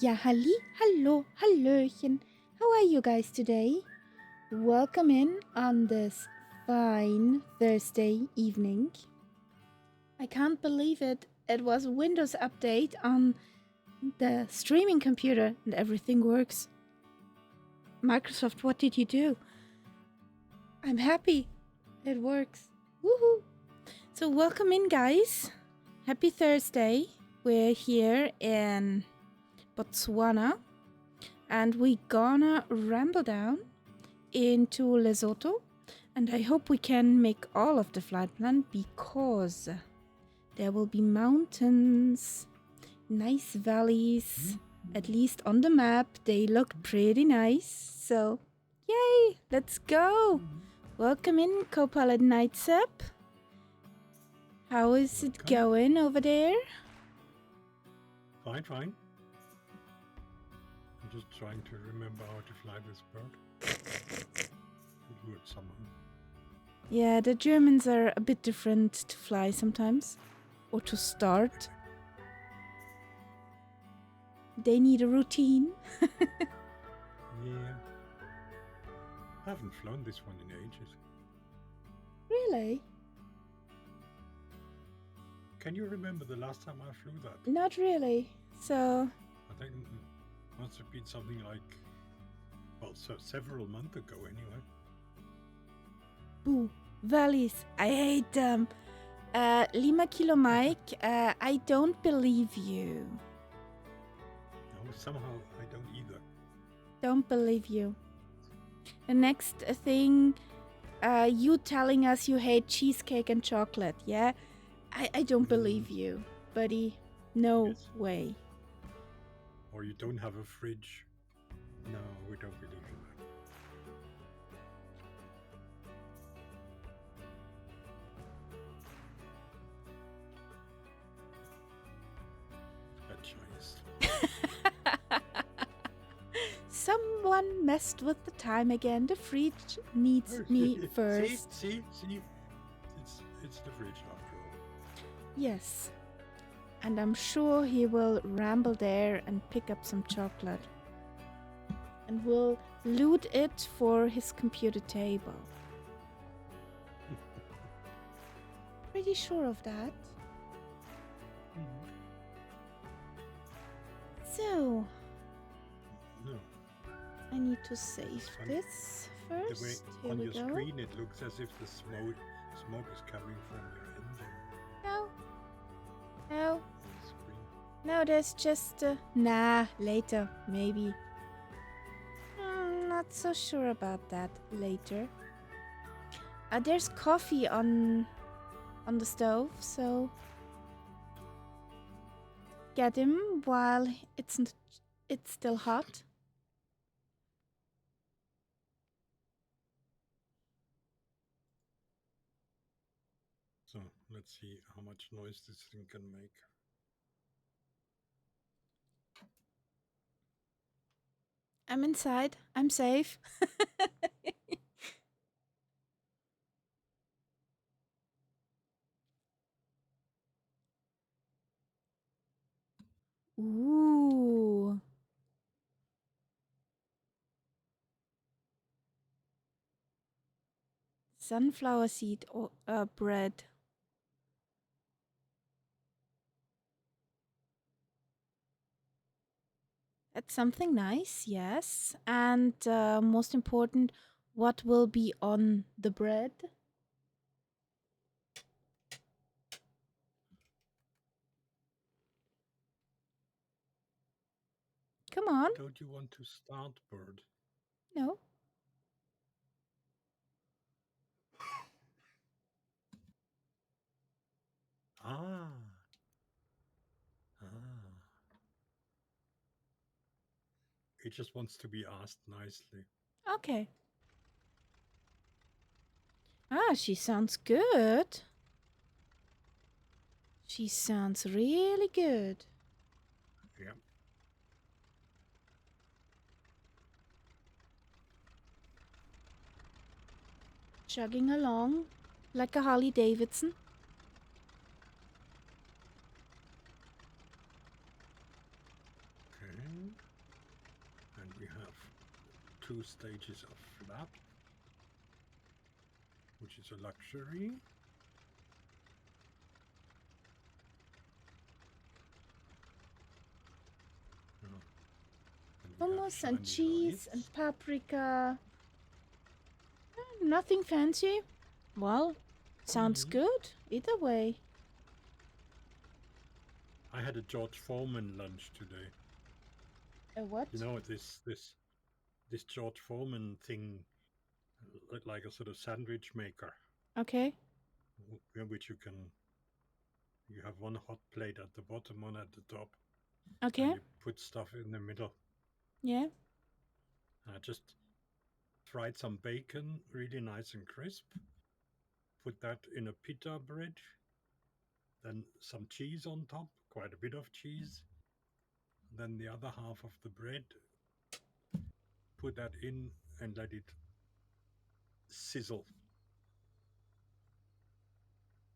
Ja, hallo, hallöchen. How are you guys today? Welcome in on this fine Thursday evening. I can't believe it. It was a Windows update on the streaming computer and everything works. Microsoft, what did you do? I'm happy. It works. Woohoo! So welcome in, guys. Happy Thursday. We're here in Botswana. And we gonna ramble down into Lesotho. And I hope we can make all of the flight plan because there will be mountains, nice valleys, at least on the map. They look pretty nice. So, yay, let's go. Welcome in, co-pilot Nightsep. How is it going over there? Fine, fine. I'm just trying to remember how to fly this bird. Do it somehow. Yeah, the Germans are a bit different to fly sometimes, or to start. They need a routine. Yeah. I haven't flown this one in ages. Really? Can you remember the last time I flew that? Not really. So... I think it must have been something like, well, several months ago anyway. Boo. Valleys. I hate them. Lima Kilo Mike, I don't believe you. No, somehow I don't either. Don't believe you. The next thing, you telling us you hate cheesecake and chocolate, yeah? I don't believe you, buddy. No way. Or you don't have a fridge. No, we don't believe in that. Chinese. Someone messed with the time again. The fridge needs me first. See? It's the fridge after all. Yes. And I'm sure he will ramble there and pick up some chocolate. And will loot it for his computer table. Pretty sure of that. So... No. I need to save this first. The way on your go. screen it looks as if the smoke is coming from your engine. No. No, there's just... nah, later, maybe. Not so sure about that later. There's coffee on the stove, so... get him while it's still hot. So let's see how much noise this thing can make. I'm inside. I'm safe. Ooh. Sunflower seed or bread. That's something nice, yes. And most important, what will be on the bread? Come on. Don't you want to start, bird? No. Ah. It just wants to be asked nicely. Okay. Ah, she sounds good. She sounds really good. Yeah. Chugging along like a Harley Davidson. Okay. 2 stages of flap, which is a luxury. Hummus and cheese rice. and paprika. Nothing fancy. Well, sounds good either way. I had a George Foreman lunch today. A what? You know, this George Foreman thing, like a sort of sandwich maker. Okay. Which you have one hot plate at the bottom, one at the top. Okay. And you put stuff in the middle. Yeah. And I just fried some bacon, really nice and crisp. Put that in a pita bread. Then some cheese on top, quite a bit of cheese. Then the other half of the bread, put that in and let it sizzle.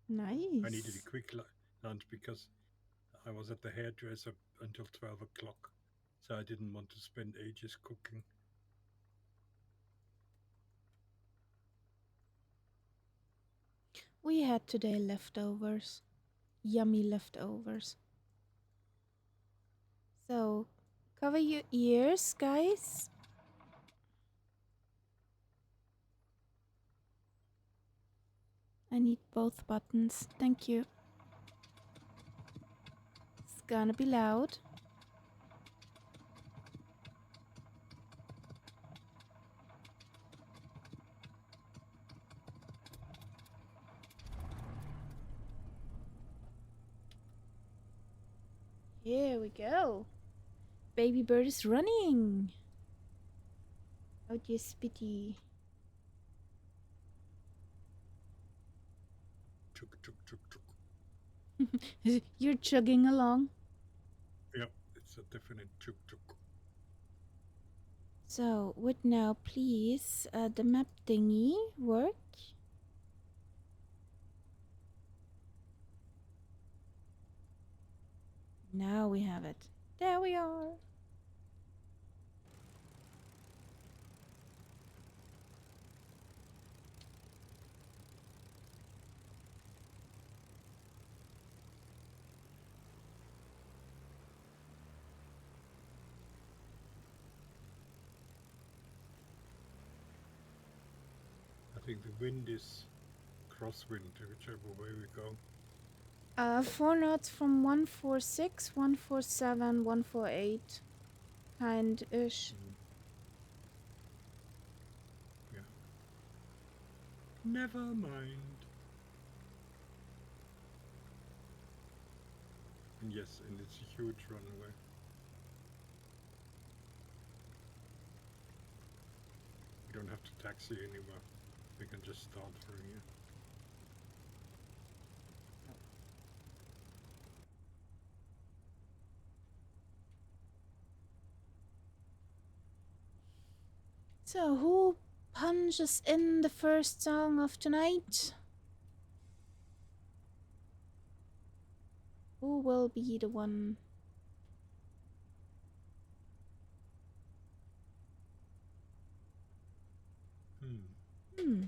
Nice. I needed a quick lunch because I was at the hairdresser until 12 o'clock. So I didn't want to spend ages cooking. We had today leftovers. Yummy leftovers. So, cover your ears, guys. I need both buttons. Thank you. It's gonna be loud. Here we go. Baby bird is running. Out your spitty. Chuk, chuk, chuk, chuk. You're chugging along. Yep, it's a definite chuk, chuk. So, would now please the map thingy work? Now we have it. There we are. I think the wind is crosswind, whichever way we go. 4 knots from 146, 147, 148. Kind-ish. Yeah. Never mind. And yes, and it's a huge runaway. We don't have to taxi anywhere. We can just start for here. So, who punches in the first song of tonight? Who will be the one? Hmm.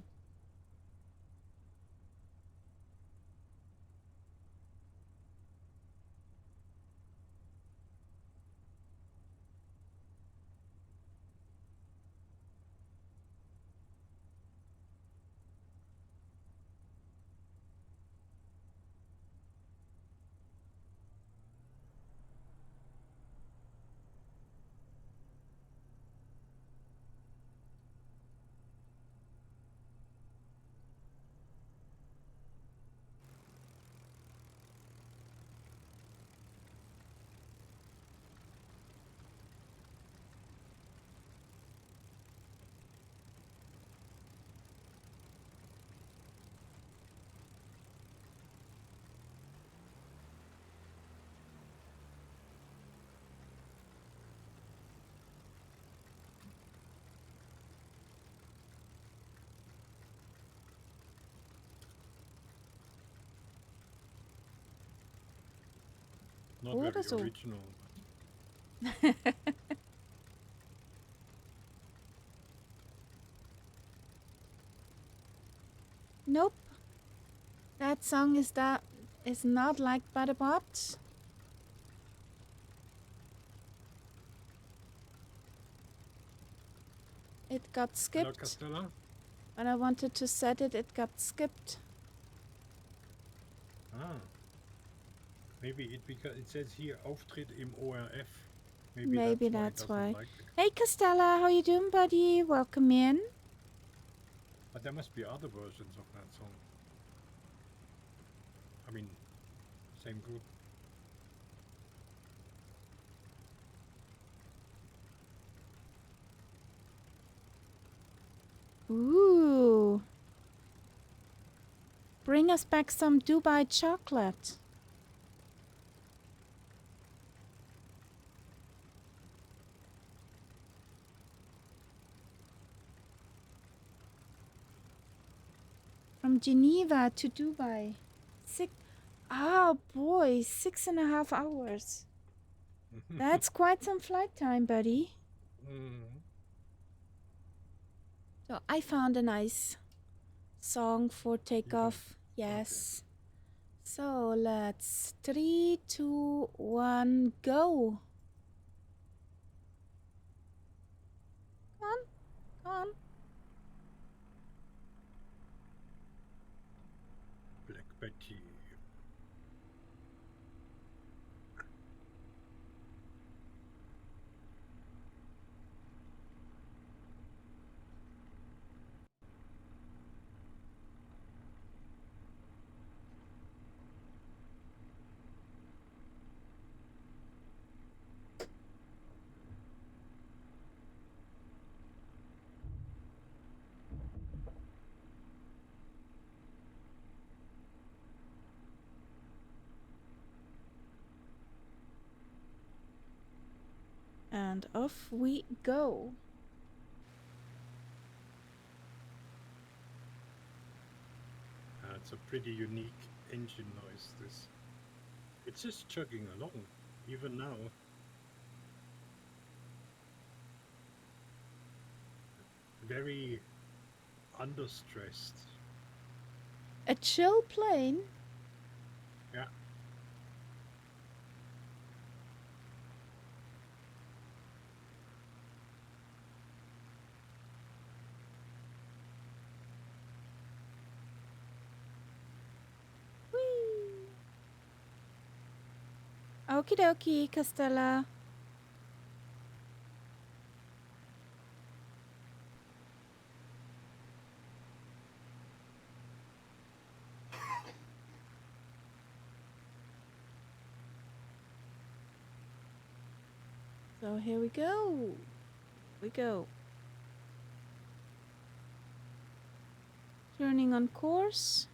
Not Oder very so. original. Nope. That song is not liked by the bots. It got Hello, skipped. Castella. When I wanted to set it, it got skipped. Ah, maybe it says here Auftritt im ORF. Maybe That's that's why it why. doesn't like it. Hey, Costella, how you doing, buddy? Welcome in. But there must be other versions of that song. I mean, same group. Ooh. Bring us back some Dubai chocolate. From Geneva to Dubai. Oh boy, 6.5 hours. That's quite some flight time, buddy. So I found a nice song for takeoff. Yes. Okay. So let's 3, 2, 1, go. Come on, come on. Black Betty. And off we go. It's a pretty unique engine noise, this. It's just chugging along, even now. Very understressed. A chill plane? Yeah. Whee! Okie dokie, Costella. So here we go. We go. Turning on course.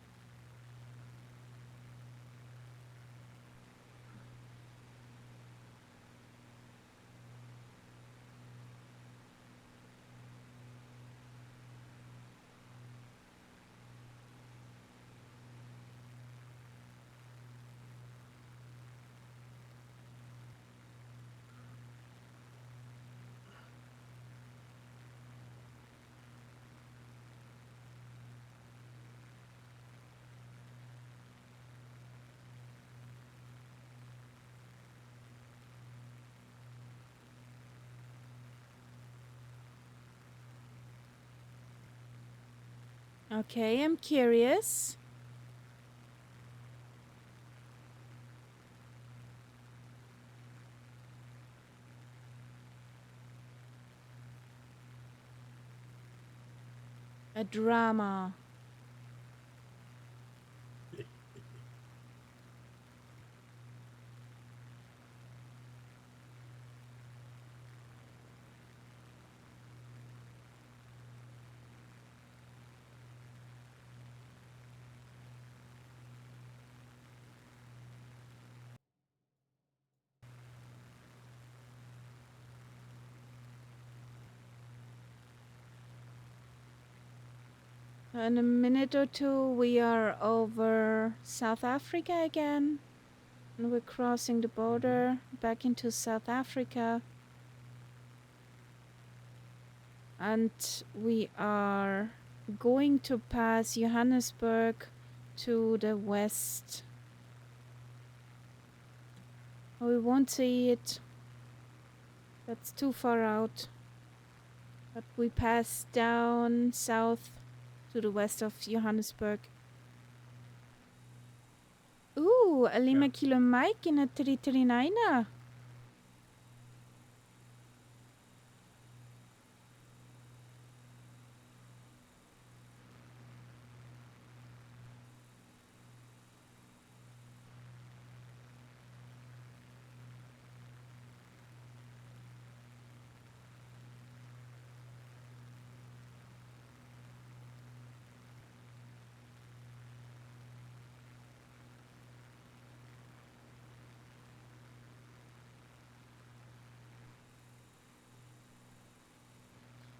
Okay, I'm curious. A drama. In a minute or two, we are over South Africa again. And we're crossing the border back into South Africa. And we are going to pass Johannesburg to the west. Oh, we won't see it. That's too far out. But we pass down south to the west of Johannesburg. Ooh, a Lima Kilo Mike in a 339er.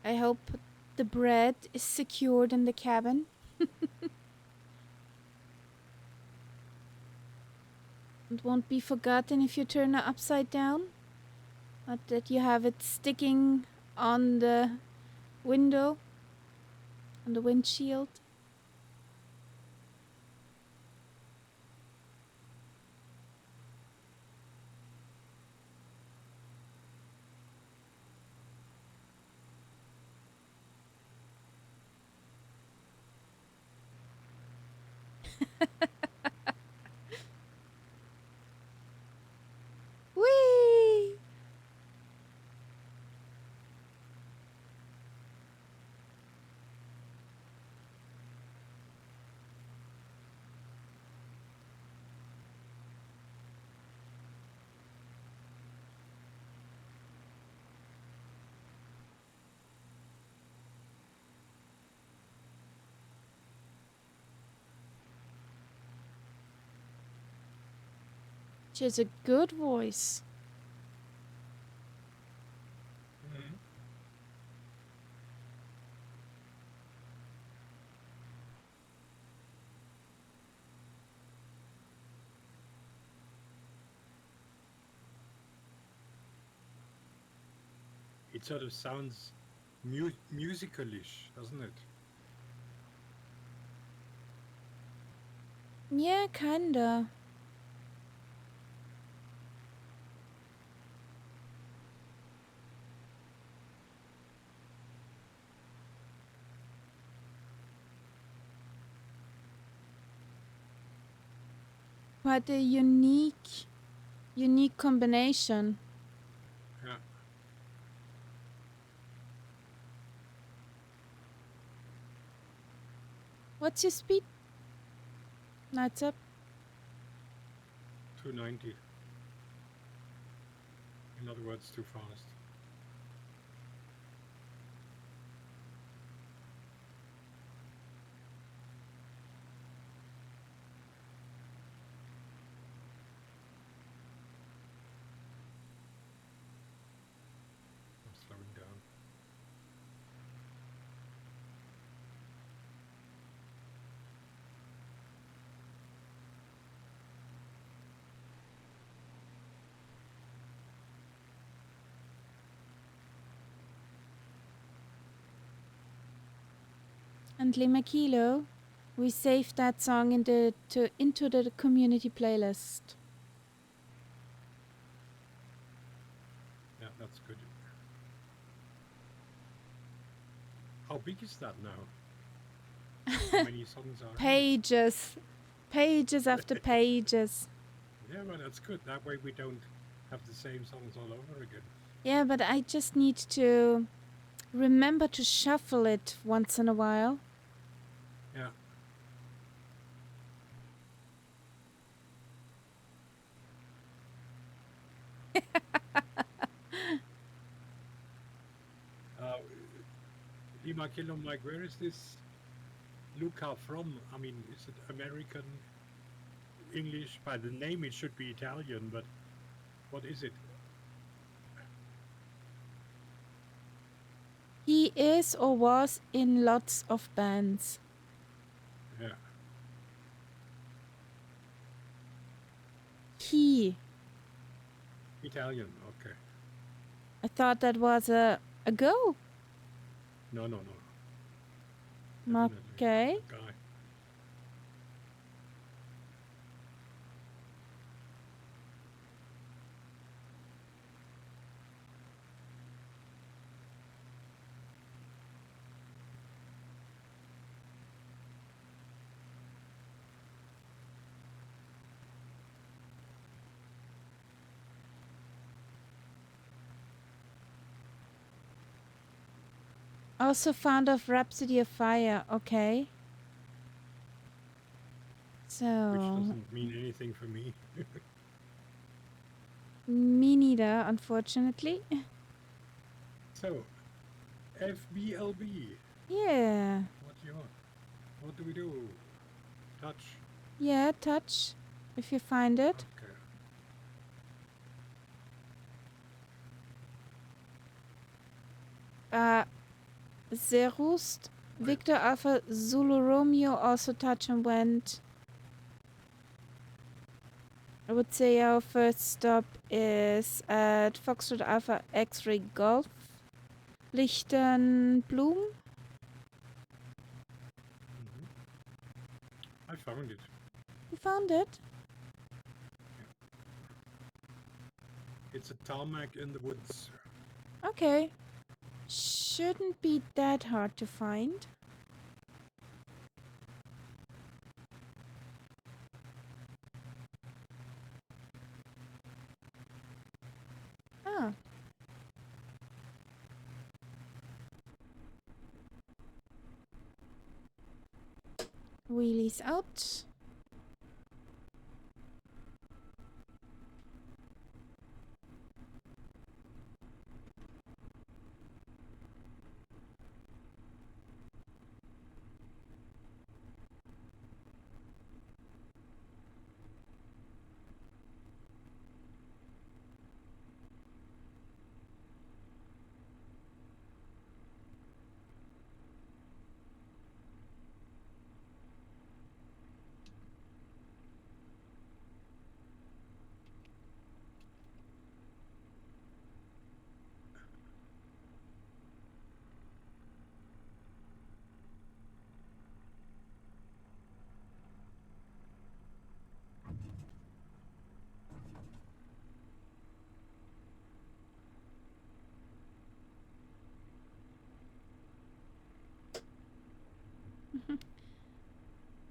I hope the bread is secured in the cabin. It won't be forgotten if you turn it upside down. Not that you have it sticking on the window, on the windshield. Whee! She has a good voice. It sort of sounds musicalish, doesn't it? Yeah, kinda. Quite a unique combination. Yeah. What's your speed? No, it's up. 290. In other words, too fast. I'm slowing down. And Lima Kilo, we saved that song into the community playlist. Yeah, that's good. How big is that now? How many songs are Pages after pages. Yeah, well, that's good. That way we don't have the same songs all over again. Yeah, but I just need to remember to shuffle it once in a while. Yeah. Lima Kilo Mike, where is this Luca from? I mean, is it American, English? By the name, it should be Italian, but what is it? He is or was in lots of bands. Yeah. He. Italian, okay. I thought that was a go. No. Definitely. Okay. Good guy. Also fond of Rhapsody of Fire. Okay. Which So, doesn't mean anything for me. me neither, unfortunately. So, FBLB. Yeah. What do we do? Touch. Yeah, touch. If you find it. Okay. Zerust, Wait. Victor Alpha Zulu Romeo also touch and went. I would say our first stop is at Foxtrot Alpha X-Ray Golf. Lichtenblum. I found it. You found it? It's a tarmac in the woods. Okay. Shouldn't be that hard to find. Ah. Wheelies out.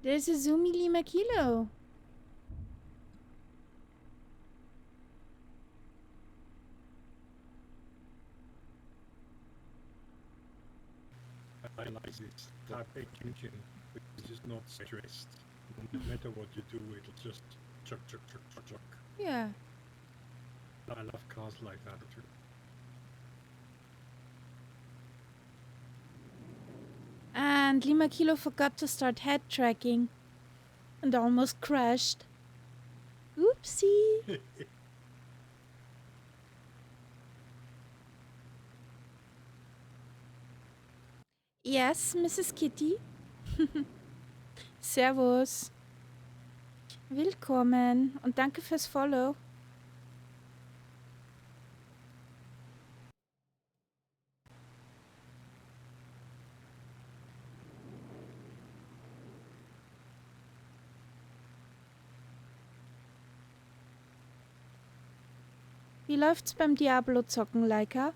There's a Zoomy Lima Kilo. I like this type engine, which is not stressed. No matter what you do, it'll just chuck, chuck, chuck, chuck, chuck. Yeah. I love cars like that too. And Lima Kilo forgot to start head tracking and almost crashed. Oopsie. Yes, Mrs. Kitty. Servus. Willkommen und danke fürs Follow. Wie läuft's beim Diablo-Zocken, Laika?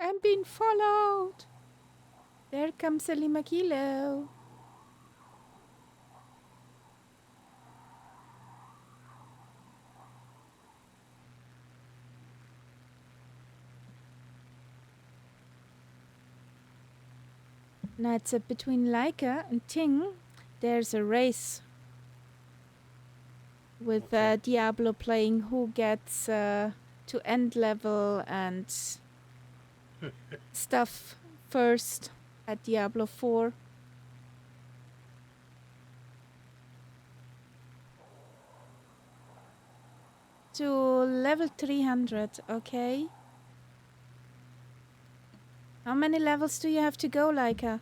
I'm being followed. There comes a Lima Kilo. Now it's between Laika and Ting. There's a race with Okay. Diablo playing who gets to end level and stuff first at Diablo 4. To level 300, okay. How many levels do you have to go, Laika?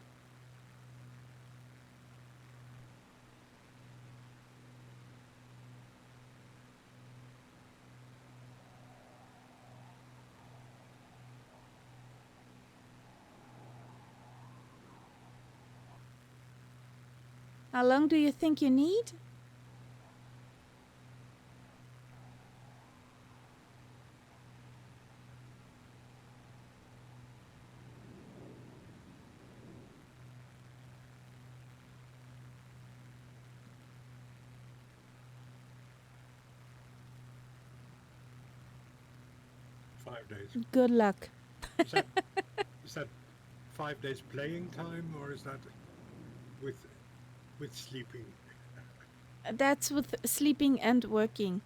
How long do you think you need?5 days. Good luck. Is that 5 days playing time, or is that with sleeping? That's with sleeping and working.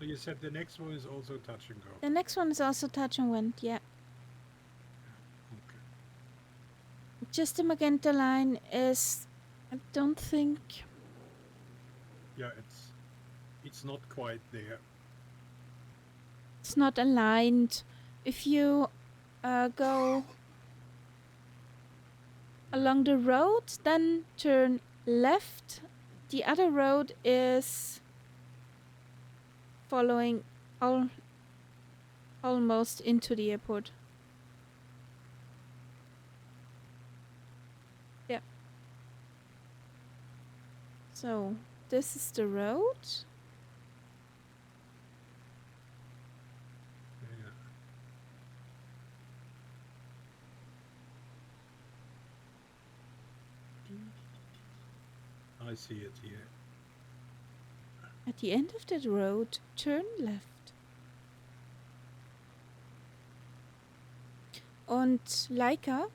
So you said the next one is also touch and go. The next one is also touch and wind, yeah. Okay. Just the magenta line is, I don't think. Yeah, it's not quite there. It's not aligned. If you go along the road, then turn left. The other road is following almost into the airport. Yeah. So this is the road. Yeah. I see it here. At the end of the road, turn left. Und Laika,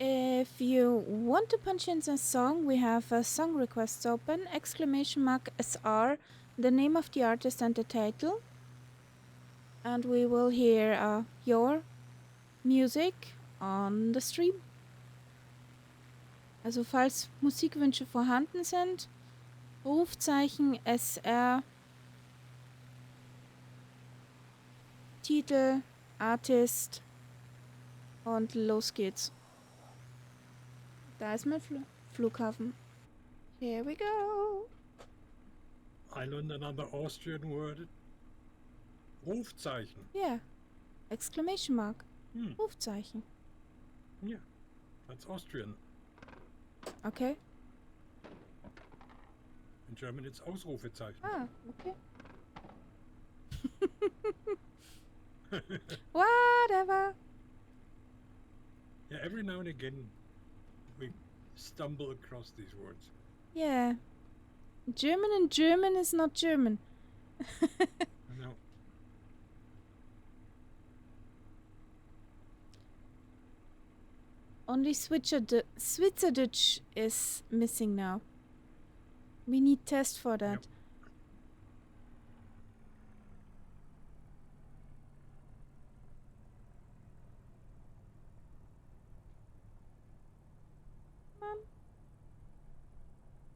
if you want to punch in a song, we have a song requests open, !SR, the name of the artist and the title. And we will hear your music on the stream. Also falls Musikwünsche vorhanden sind, Rufzeichen SR, Titel, Artist und los geht's. Da ist mein Flughafen. Here we go. I learned another Austrian word. Rufzeichen. Yeah. Exclamation mark. Hmm. Rufzeichen. Yeah, that's Austrian. Okay. In German it's Ausrufezeichen. Ah, okay. Whatever. Yeah, every now and again we stumble across these words. Yeah. German in German is not German. No. Only Schweizerdeutsch is missing now. We need test for that. Yep.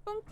Bunk.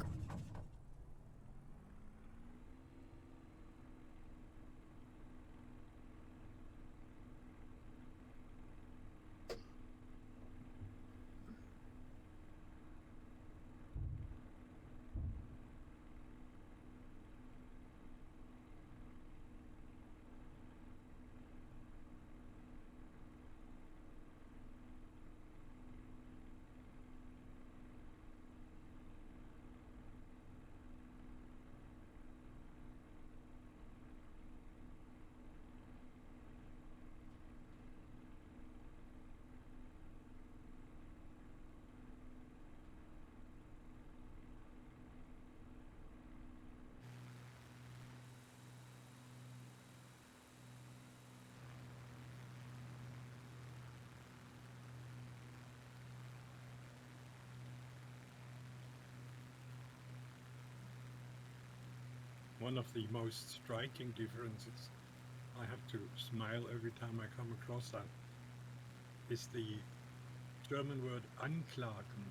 One of the most striking differences I have to smile every time I come across that, is the German word anklagen,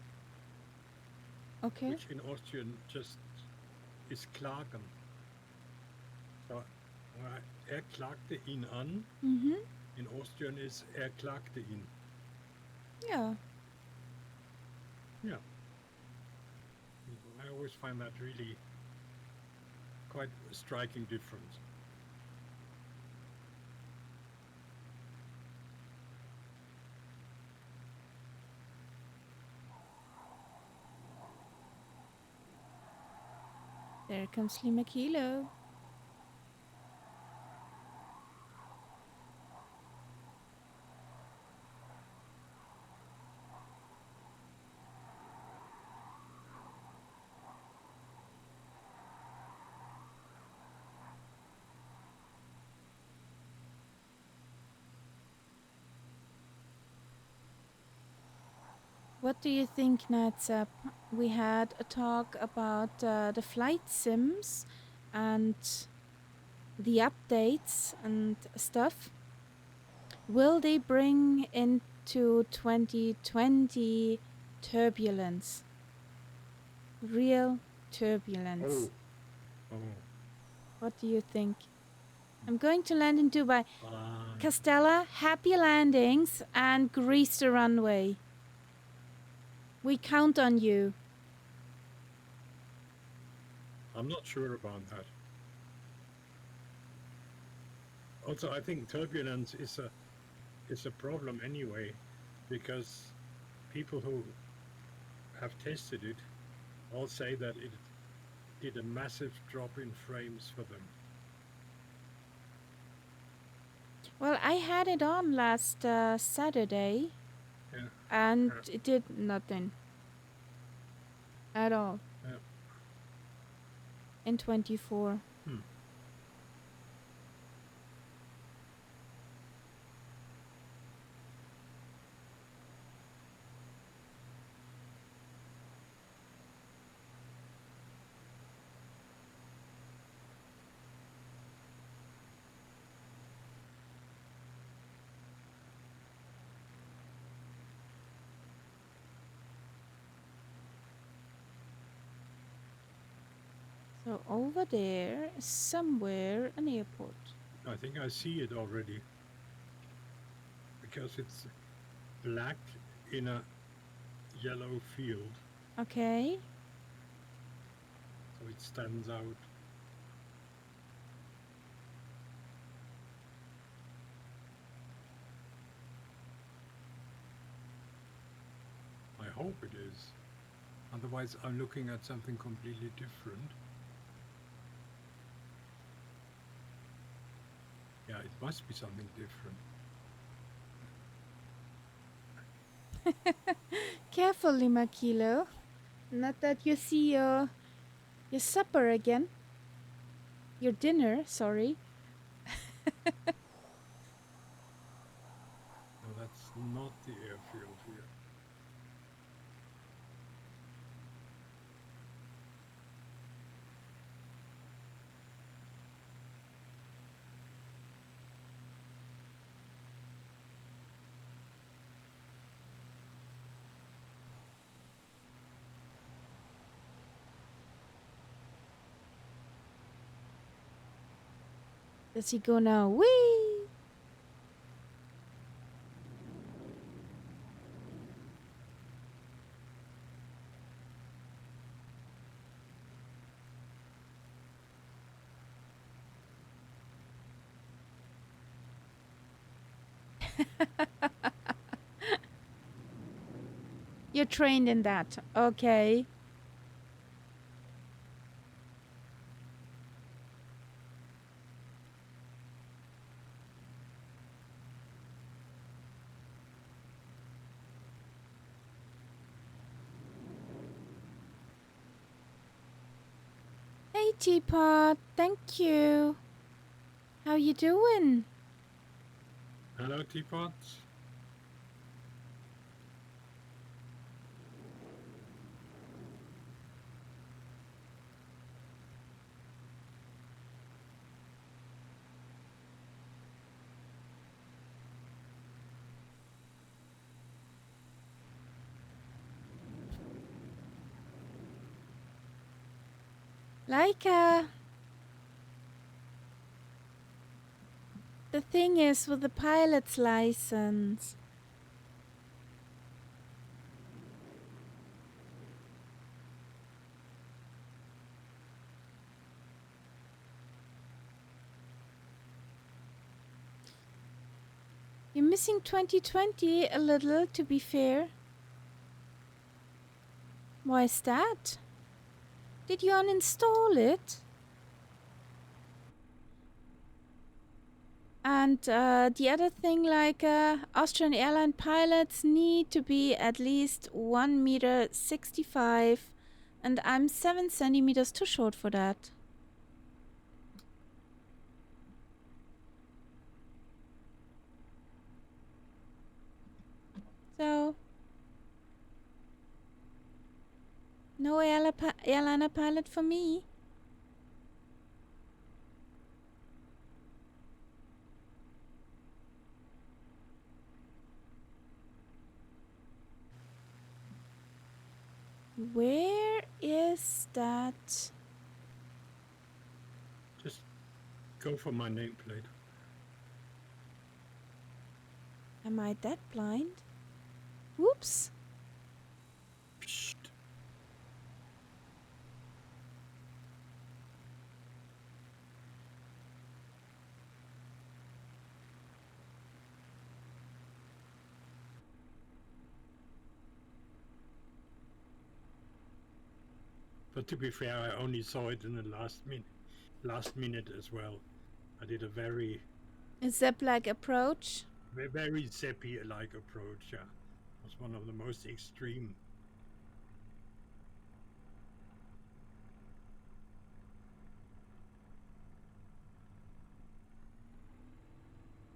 Okay. which in Austrian just is klagen. So er klagte ihn an. Mm-hmm. In Austrian is er klagte ihn. Yeah. Yeah. I always find that really quite a striking difference. There comes Limakilo. What do you think, Natsap? We had a talk about the flight sims and the updates and stuff. Will they bring into 2020 turbulence? Real turbulence. Oh. What do you think? I'm going to land in Dubai. Ah, Castella, happy landings and grease the runway. We count on you. I'm not sure about that. Also, I think turbulence is a problem anyway, because people who have tested it all say that it did a massive drop in frames for them. Well, I had it on last Saturday, Yeah. and it did nothing at all Yeah. in 24. So over there is somewhere an airport. I think I see it already, because it's black in a yellow field, Okay. so it stands out. I hope it is. Otherwise, I'm looking at something completely different. Yeah, it must be something different. Careful, Limakilo. Not that you see your supper again. Your dinner, sorry. No, that's not the airfield here. Does he go now? Whee! You're trained in that. Okay. Hey, Teapot. Thank you. How you doing? Hello, teapots. Like, the thing is with the pilot's license. You're missing 2020 a little, to be fair. Why is that? Did you uninstall it? And the other thing, like Austrian airline pilots need to be at least 1 meter 65, and I'm 7 centimeters too short for that. So, no airliner pilot for me. Where is that? Just go for my nameplate. Am I that blind? Whoops. Psst. But to be fair, I only saw it in the last minute as well. I did a very A zip-like approach. very Zeppi-like approach. Yeah, it was one of the most extreme.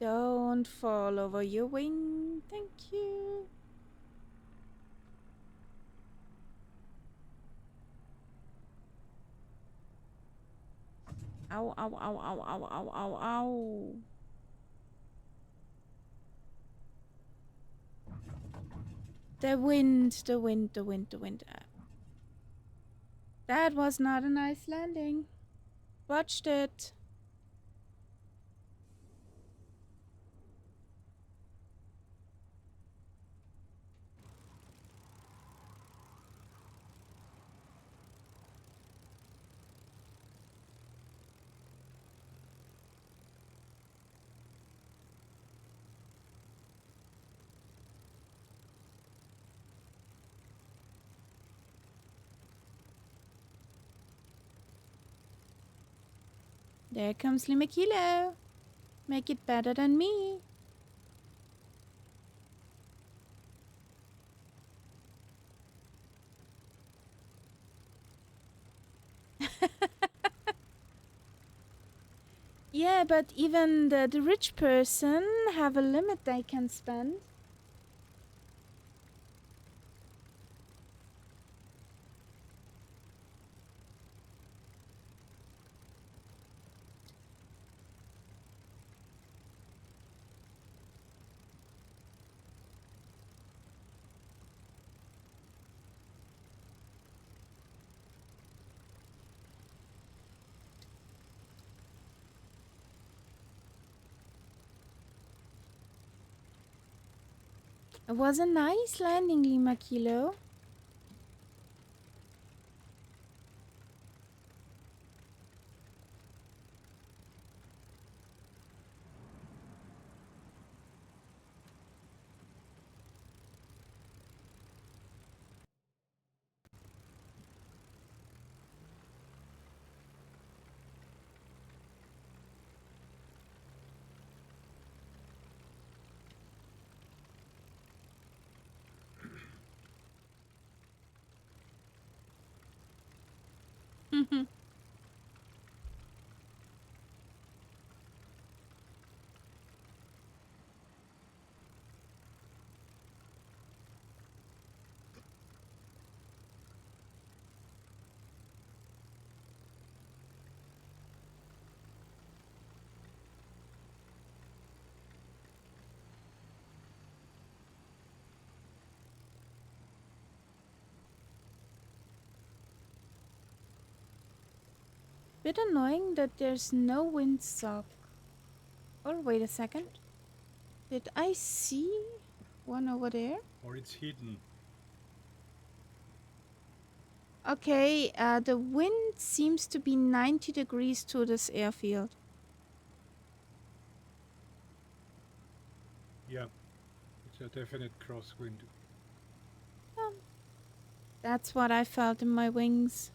Don't fall over your wing. Thank you. Ow, ow, ow, ow, ow, ow, ow, ow. The wind, the wind, the wind, the wind. That was not a nice landing. Watched it. There comes Lima Kilo. Make it better than me. Yeah, but even the rich person have a limit they can spend. It was a nice landing, Lima Kilo. Bit annoying that there's no windsock. Or wait a second. Did I see one over there? Or it's hidden. Okay, the wind seems to be 90 degrees to this airfield. Yeah, it's a definite crosswind. Um, that's what I felt in my wings.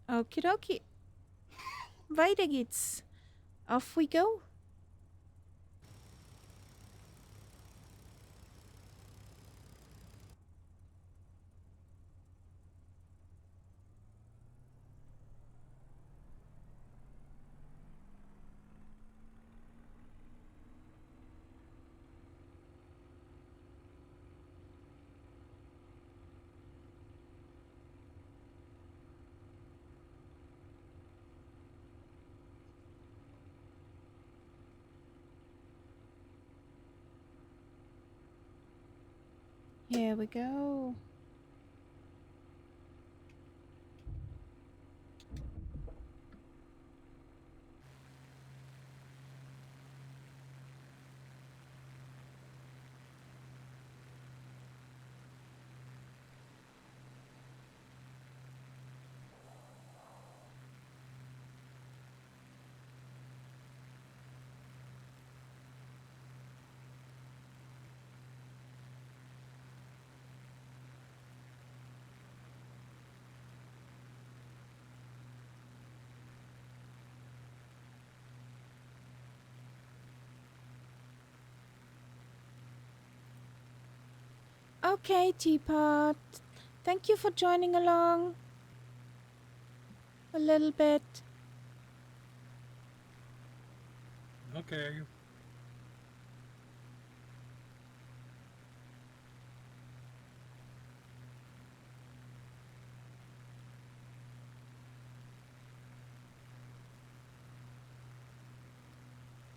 Okie dokie. Weiter geht's. Off we go. Here we go. Okay, Teapot. Thank you for joining along. A little bit. Okay.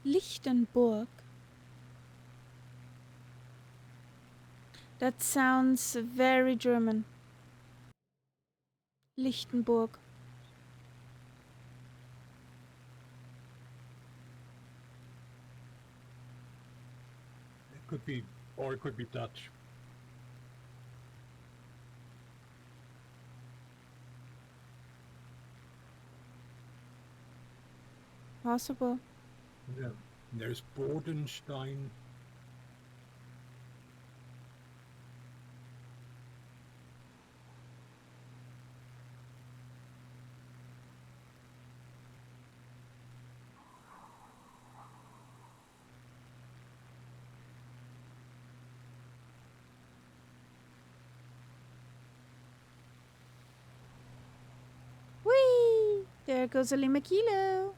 Lichtenburg. That sounds very German. Lichtenburg. It could be, or it could be Dutch. Possible. Yeah. There's Bodenstein. Whee! There goes a lima kilo.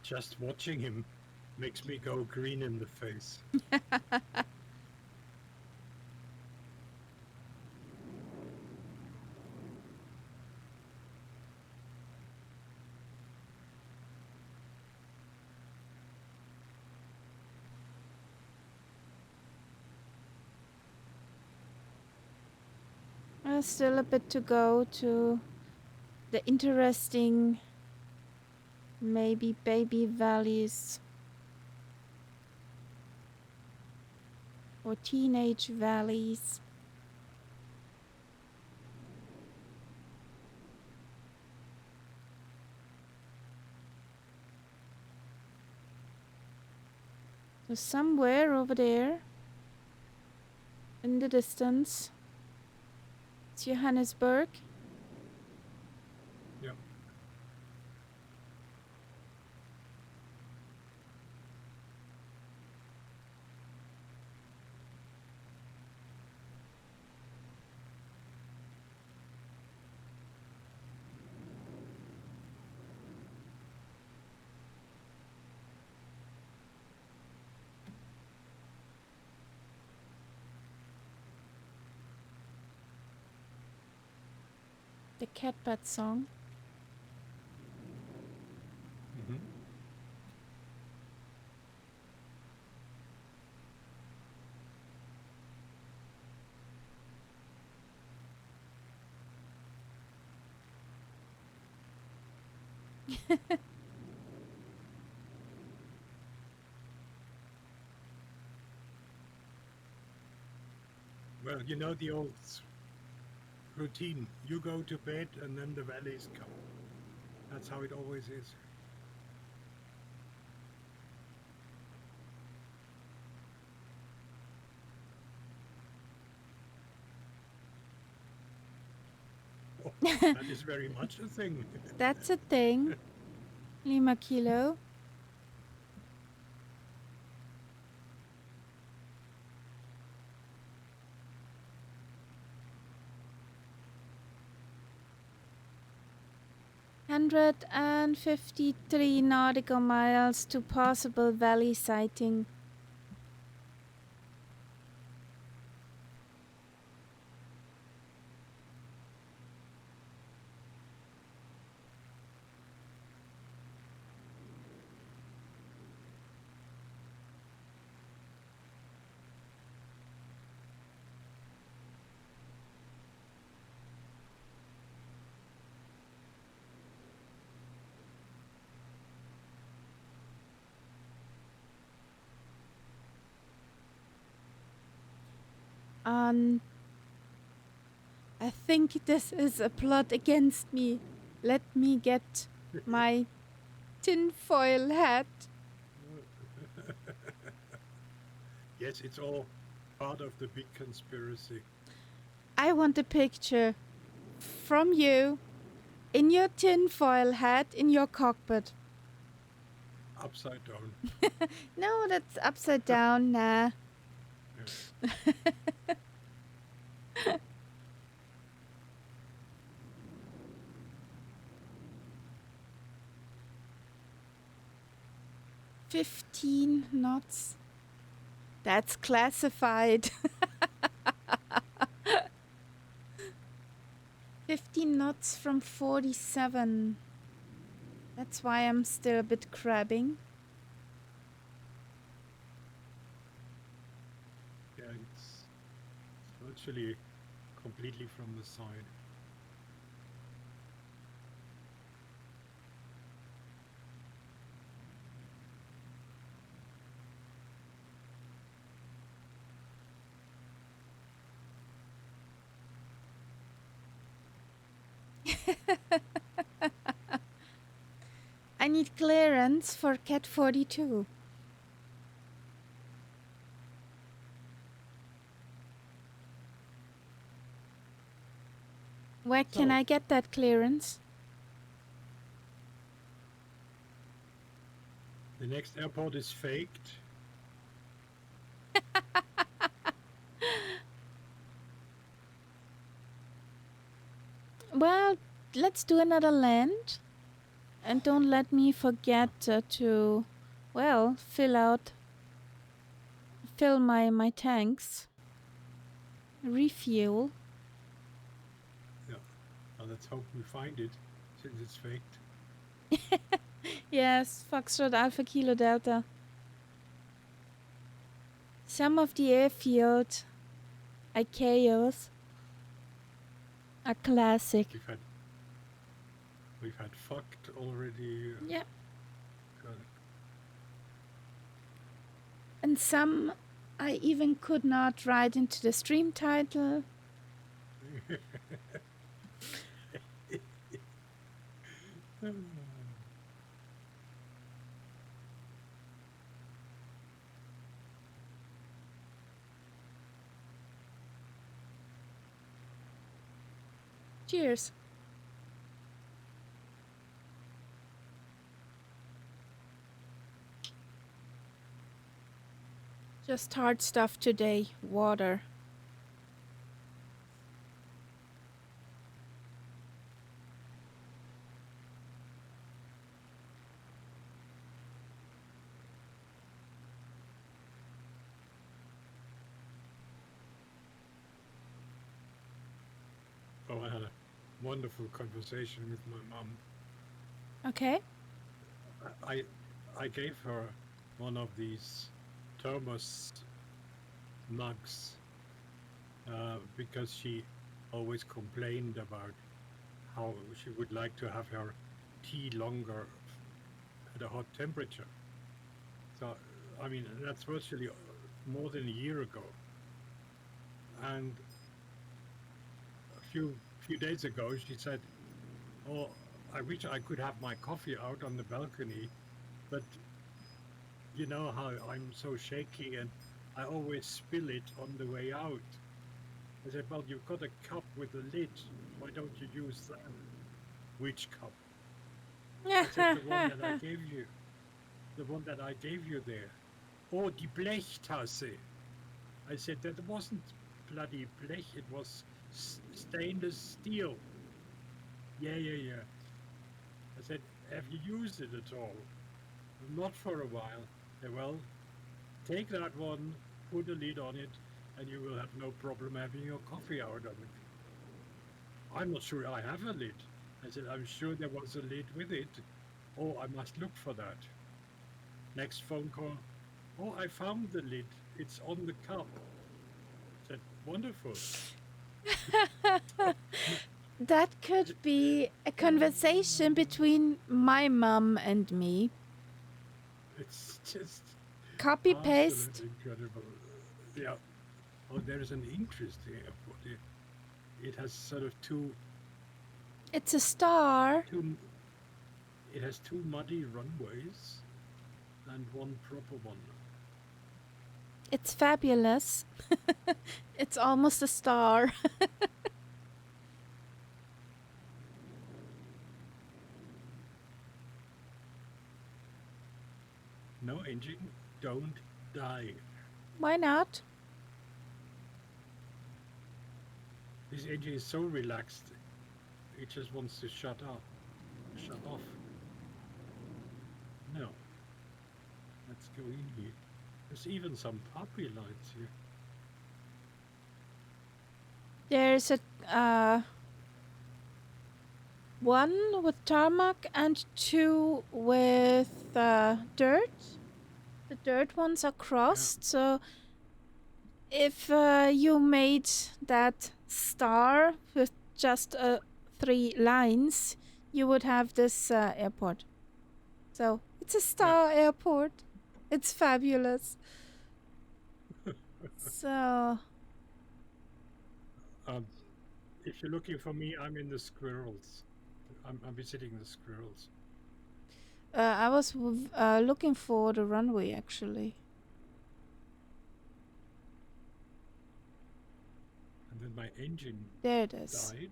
Just watching him makes me go green in the face. Still a bit to go to the interesting, maybe baby valleys or teenage valleys. So somewhere over there in the distance, it's Johannesburg. Yeah. The cat bat song. Mm-hmm. Well, you know the old routine. You go to bed and then the valleys come. That's how it always is. Oh, that is very much a thing. That's a thing. Lima Kilo. $153 nautical miles to possible valley sighting. I think this is a plot against me. Let me get my tinfoil hat. Yes, it's all part of the big conspiracy. I want a picture from you in your tinfoil hat in your cockpit. Upside down. No, that's upside down. Nah. Yeah. 15 knots. That's classified. 15 knots from 47. That's why I'm still a bit crabbing. Yeah, it's virtually completely from the side. I need clearance for Cat 42. Where can So- I get that clearance? The next airport is faked. Well, let's do another land. And don't let me forget to, well, fill my tanks. Refuel. Yeah. Well, let's hope we find it, since it's faked. Yes, Foxtrot Alpha Kilo Delta. Some of the airfield ICAOs are classic. We've had fucked already. Yeah. Got And some I even could not write into the stream title. it. Cheers. Just hard stuff today. Water. Oh, wonderful conversation with my mom. Okay. I I gave her one of these thermos mugs because she always complained about how she would like to have her tea longer at a hot temperature. So, I mean, that's virtually more than a year ago. And a few days ago, she said, "Oh, I wish I could have my coffee out on the balcony, but you know how I'm so shaky and I always spill it on the way out." I said, "Well, you've got a cup with a lid. Why don't you use that?" "Which cup?" I said, "The one that I gave you. The one that I gave you there." "Oh, die Blechtasse." I said, "That wasn't bloody blech. It was stainless steel." "Yeah, yeah, yeah." I said, "Have you used it at all?" "Not for a while." "Well, take that one, put a lid on it, and you will have no problem having your coffee out on it." "I'm not sure I have a lid." I said, "I'm sure there was a lid with it." "Oh, I must look for that." Next phone call. "Oh, I found the lid. It's on the cup." I said, "Wonderful." So, That could be a conversation between my mum and me. it's just Copy paste. absolutely incredible. Yeah. Oh, there is an interesting airport. It has sort of It's a star. two. It has two muddy runways and one proper one. It's fabulous. It's almost a star. No engine, don't die. Why not? This engine is so relaxed. It just wants to shut up, shut off. No, let's go in here. There's even some puppy lights here. There's a one with tarmac and two with dirt. The dirt ones are Yeah. crossed, so if you made that star with just three lines, you would have this airport. So it's a Yeah. star airport. It's fabulous. So Um, if you're looking for me, I'm in the squirrels. I'm visiting the squirrels. I was looking for the runway actually. And then my engine There it is. died,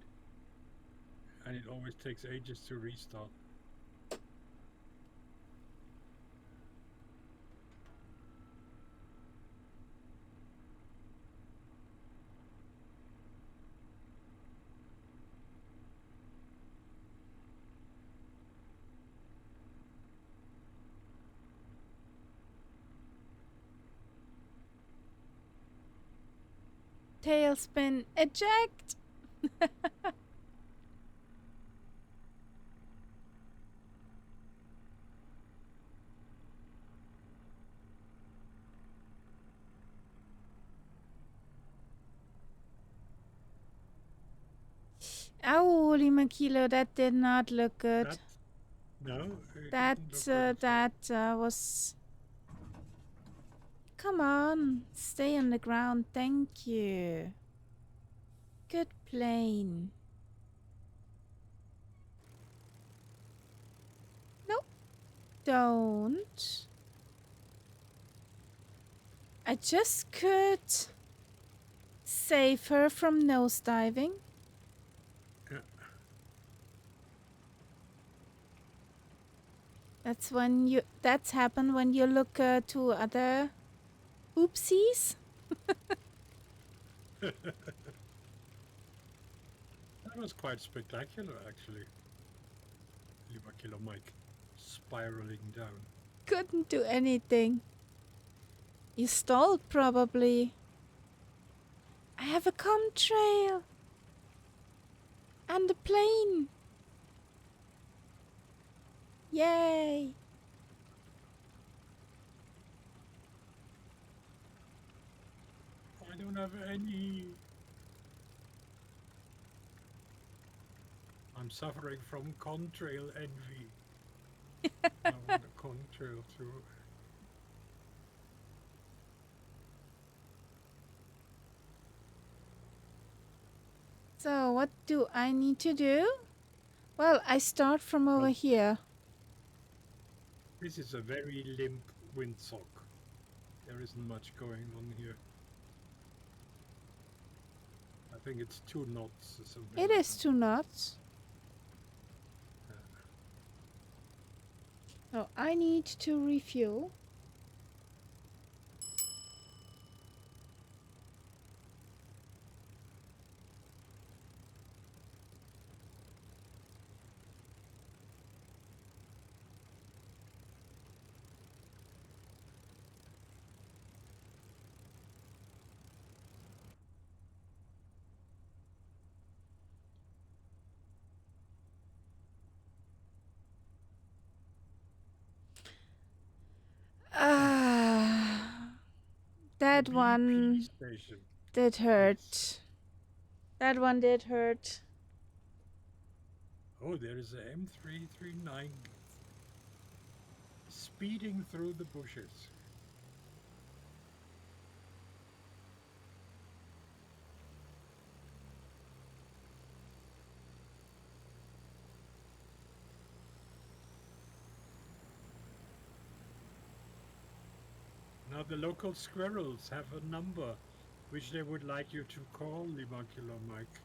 and it always takes ages to restart. Tailspin eject. Holy Makilo, that did not look good. That no, it That didn't look good at all. was. Come on, stay on the ground. Thank you. Good plane. Nope, don't. I just could save her from nosediving. Yeah. That's happened when you look to other oopsies. That was quite spectacular, actually. Lima Kilo Mike spiraling down. Couldn't do anything. You stalled probably. I have a contrail. And the plane! Yay! I don't have any. I'm suffering from contrail envy. I want a contrail too. So, what do I need to do? Well, I start from over Well, here. this is a very limp windsock. There isn't much going on here. I think it's 2 knots or something It like is that. 2 knots. Uh, Oh, I need to refuel. Ah, the that BP one station. did Yes. hurt. That one did hurt. Oh, there is a M339 speeding through the bushes. Now the local squirrels have a number which they would like you to call, Limacular Mike.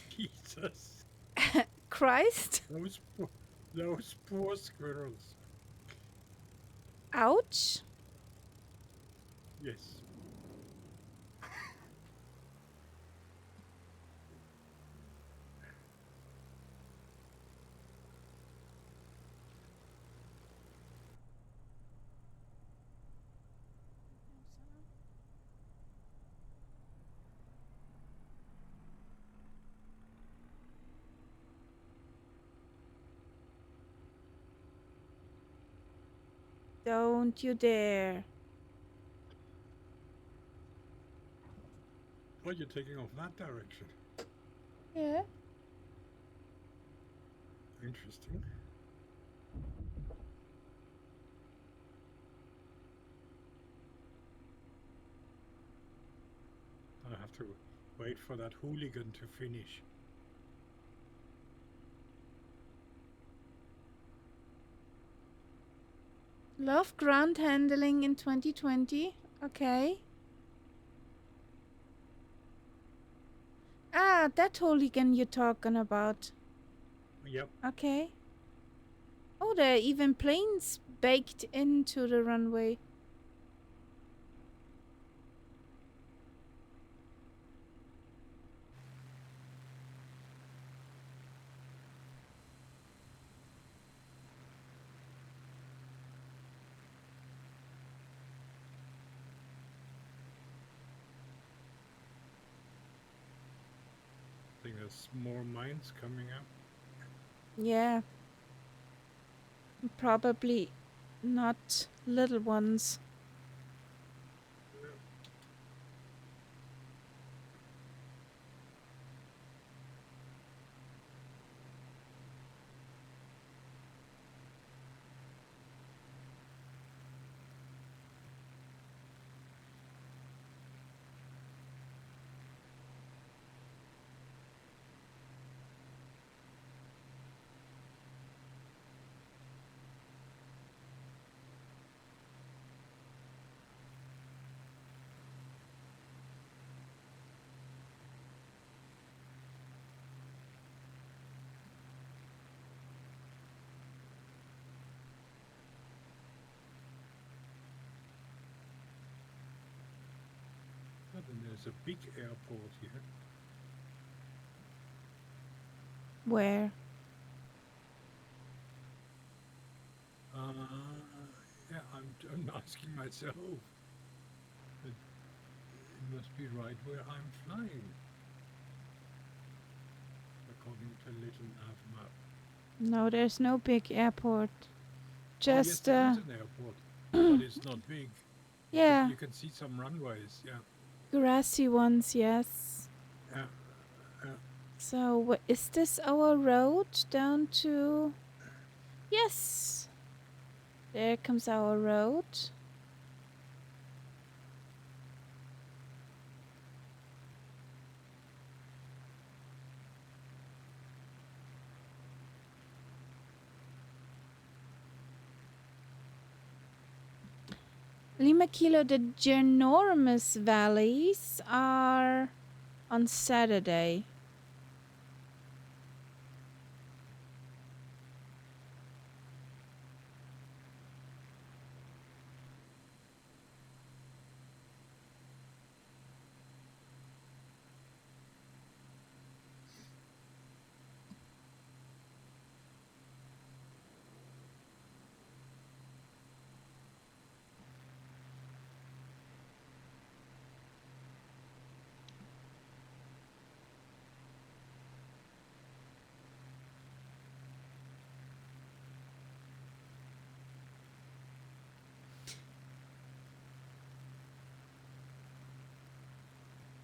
Jesus. Christ! Those poor squirrels. Ouch! Yes. Don't you dare. Oh, you're taking off that direction. Yeah. Interesting. I have to wait for that hooligan to finish. Love ground handling in 2020. Okay. Ah, that hooligan you're talking about. Yep. Okay. Oh, there are even planes baked into the runway. I think there's more mines coming up. Yeah. Probably not little ones. Oh, then there's a big airport here. Where? Yeah, I'm asking myself. It must be right where I'm flying, according to Little Nav map. No, there's no big airport. Oh yes, Just, there is an airport, but it's not big. yeah, You can see some runways. Yeah, grassy ones, yes. yeah, yeah. So, is this our road down to. Yes, there comes our road. Lima Kilo, the ginormous valleys are on Saturday.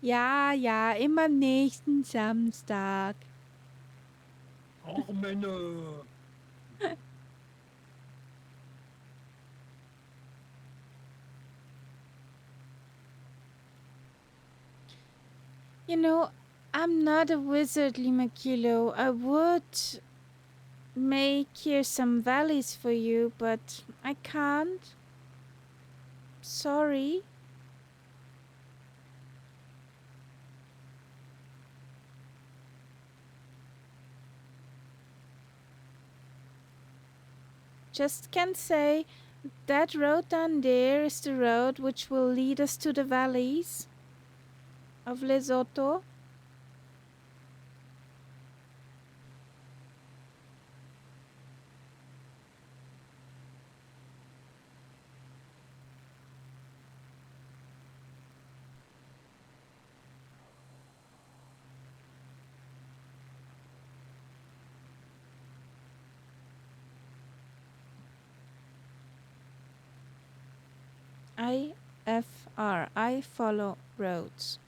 Ja, ja, immer nächsten Samstag. Och Männer! You know, I'm not a wizard, Lima Kilo. I would make here some valleys for you, but I can't. Sorry. Just can say that road down there is the road which will lead us to the valleys of Lesotho. IFR. I follow roads.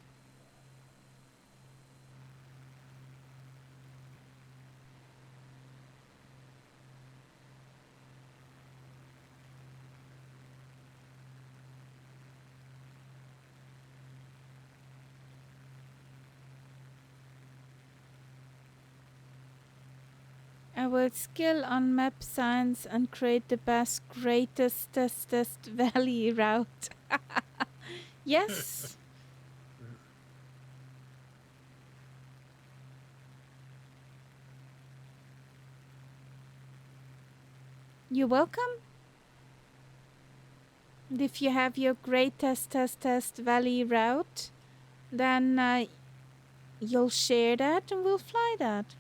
I will skill on map science and create the best, greatest, valley route. Yes. You're welcome. And if you have your greatest, valley route, then you'll share that and we'll fly that.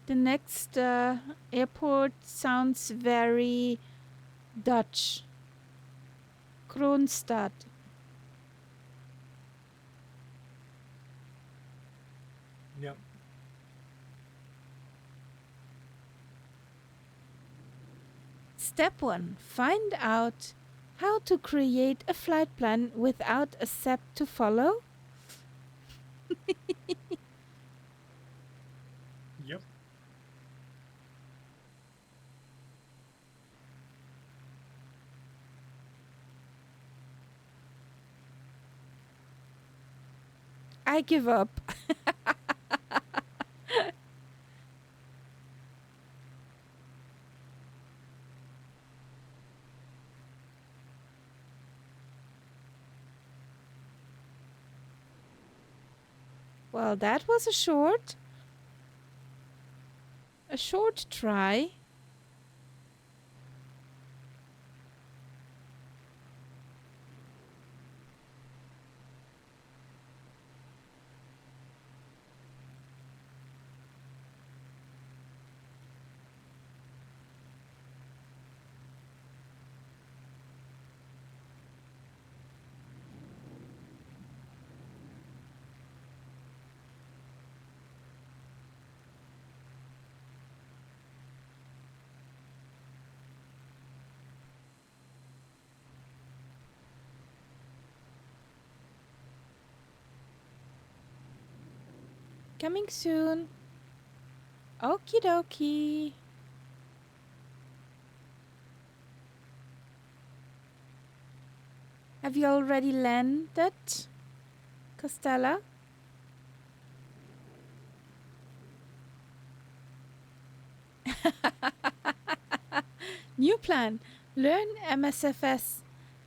The next airport sounds very Dutch. Kroonstad. Yep. Step 1. Find out how to create a flight plan without a SEP to follow. Yep. I give up. Well, that was a short try. Coming soon. Okie dokie. Have you already landed, Costello? New plan. Learn MSFS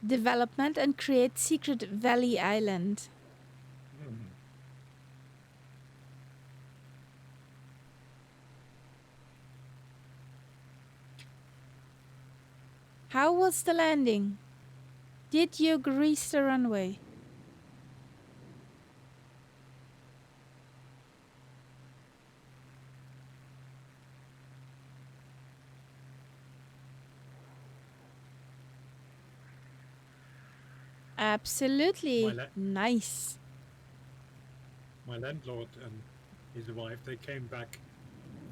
development and create Secret Valley Island. Mhm. How was the landing? Did you grease the runway? Absolutely. Nice. My landlord and his wife, they came back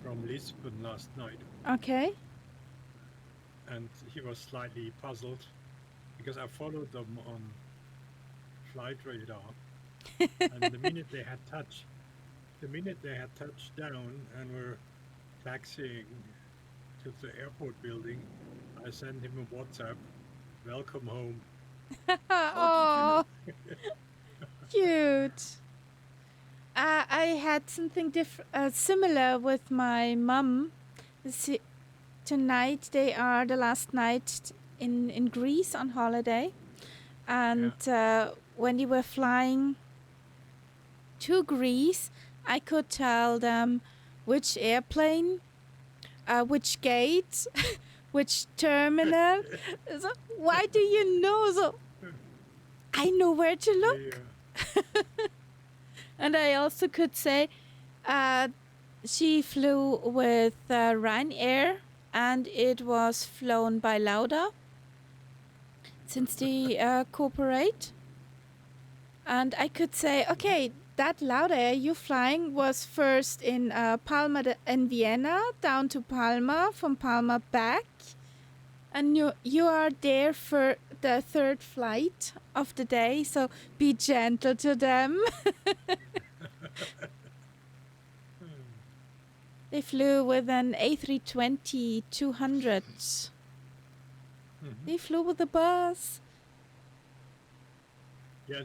from Lisbon last night, Okay. and he was slightly puzzled because I followed them on flight radar, and the minute they had touched down and were taxiing to the airport building, I sent him a WhatsApp, "Welcome home." Oh, cute. I had something similar with my mum. Tonight they are the last night in Greece on holiday, and when they were flying to Greece, I could tell them which airplane, which gate, which terminal. So why do you know? So I know where to look. And I also could say she flew with Ryanair, and it was flown by Lauda since they cooperate. And I could say, okay, that Lauda Air you flying was first in Palma in Vienna, down to Palma, from Palma back. And you are there for the third flight of the day, so be gentle to them. They flew with an A320-200. Mhm. They flew with the bus. Yeah,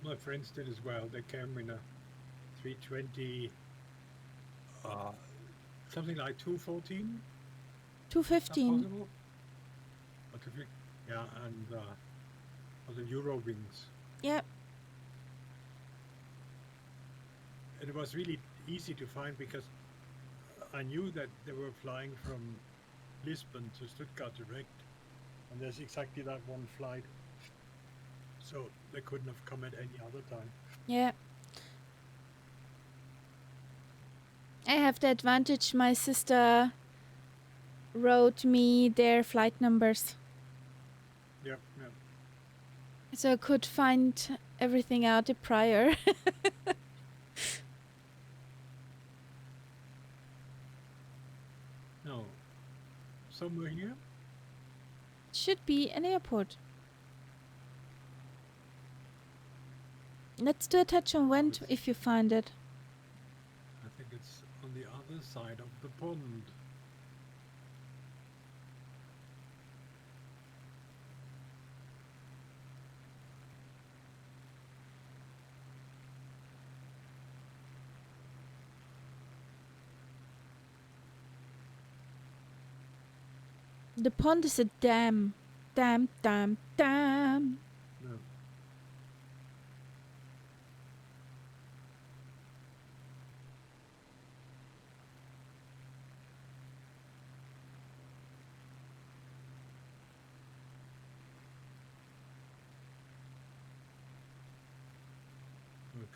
my friends did as well. They came in a 320, something like 214. 215. Possible? Or yeah, and the Euro wings. Yep. And it was really easy to find because I knew that they were flying from Lisbon to Stuttgart direct, and there's exactly that one flight. So they couldn't have come at any other time. Yeah. I have the advantage my sister wrote me their flight numbers. Yep, yep. So I could find everything out prior. No. Somewhere here? Should be an airport. Let's do a touch on wind if you find it. I think it's on the other side of the pond. The pond is a dam. Dam, dam, dam. No.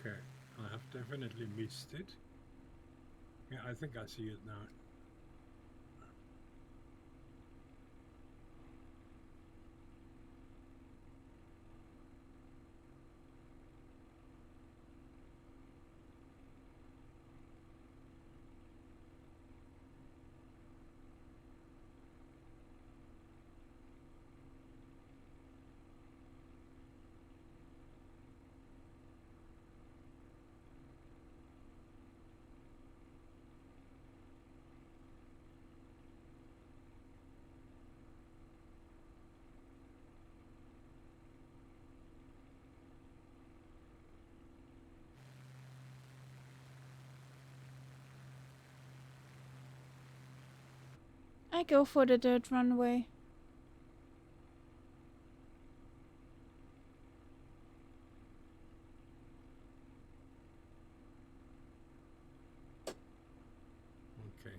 Okay, I have definitely missed it. Yeah, I think I see it now. I go for the dirt runway. Okay.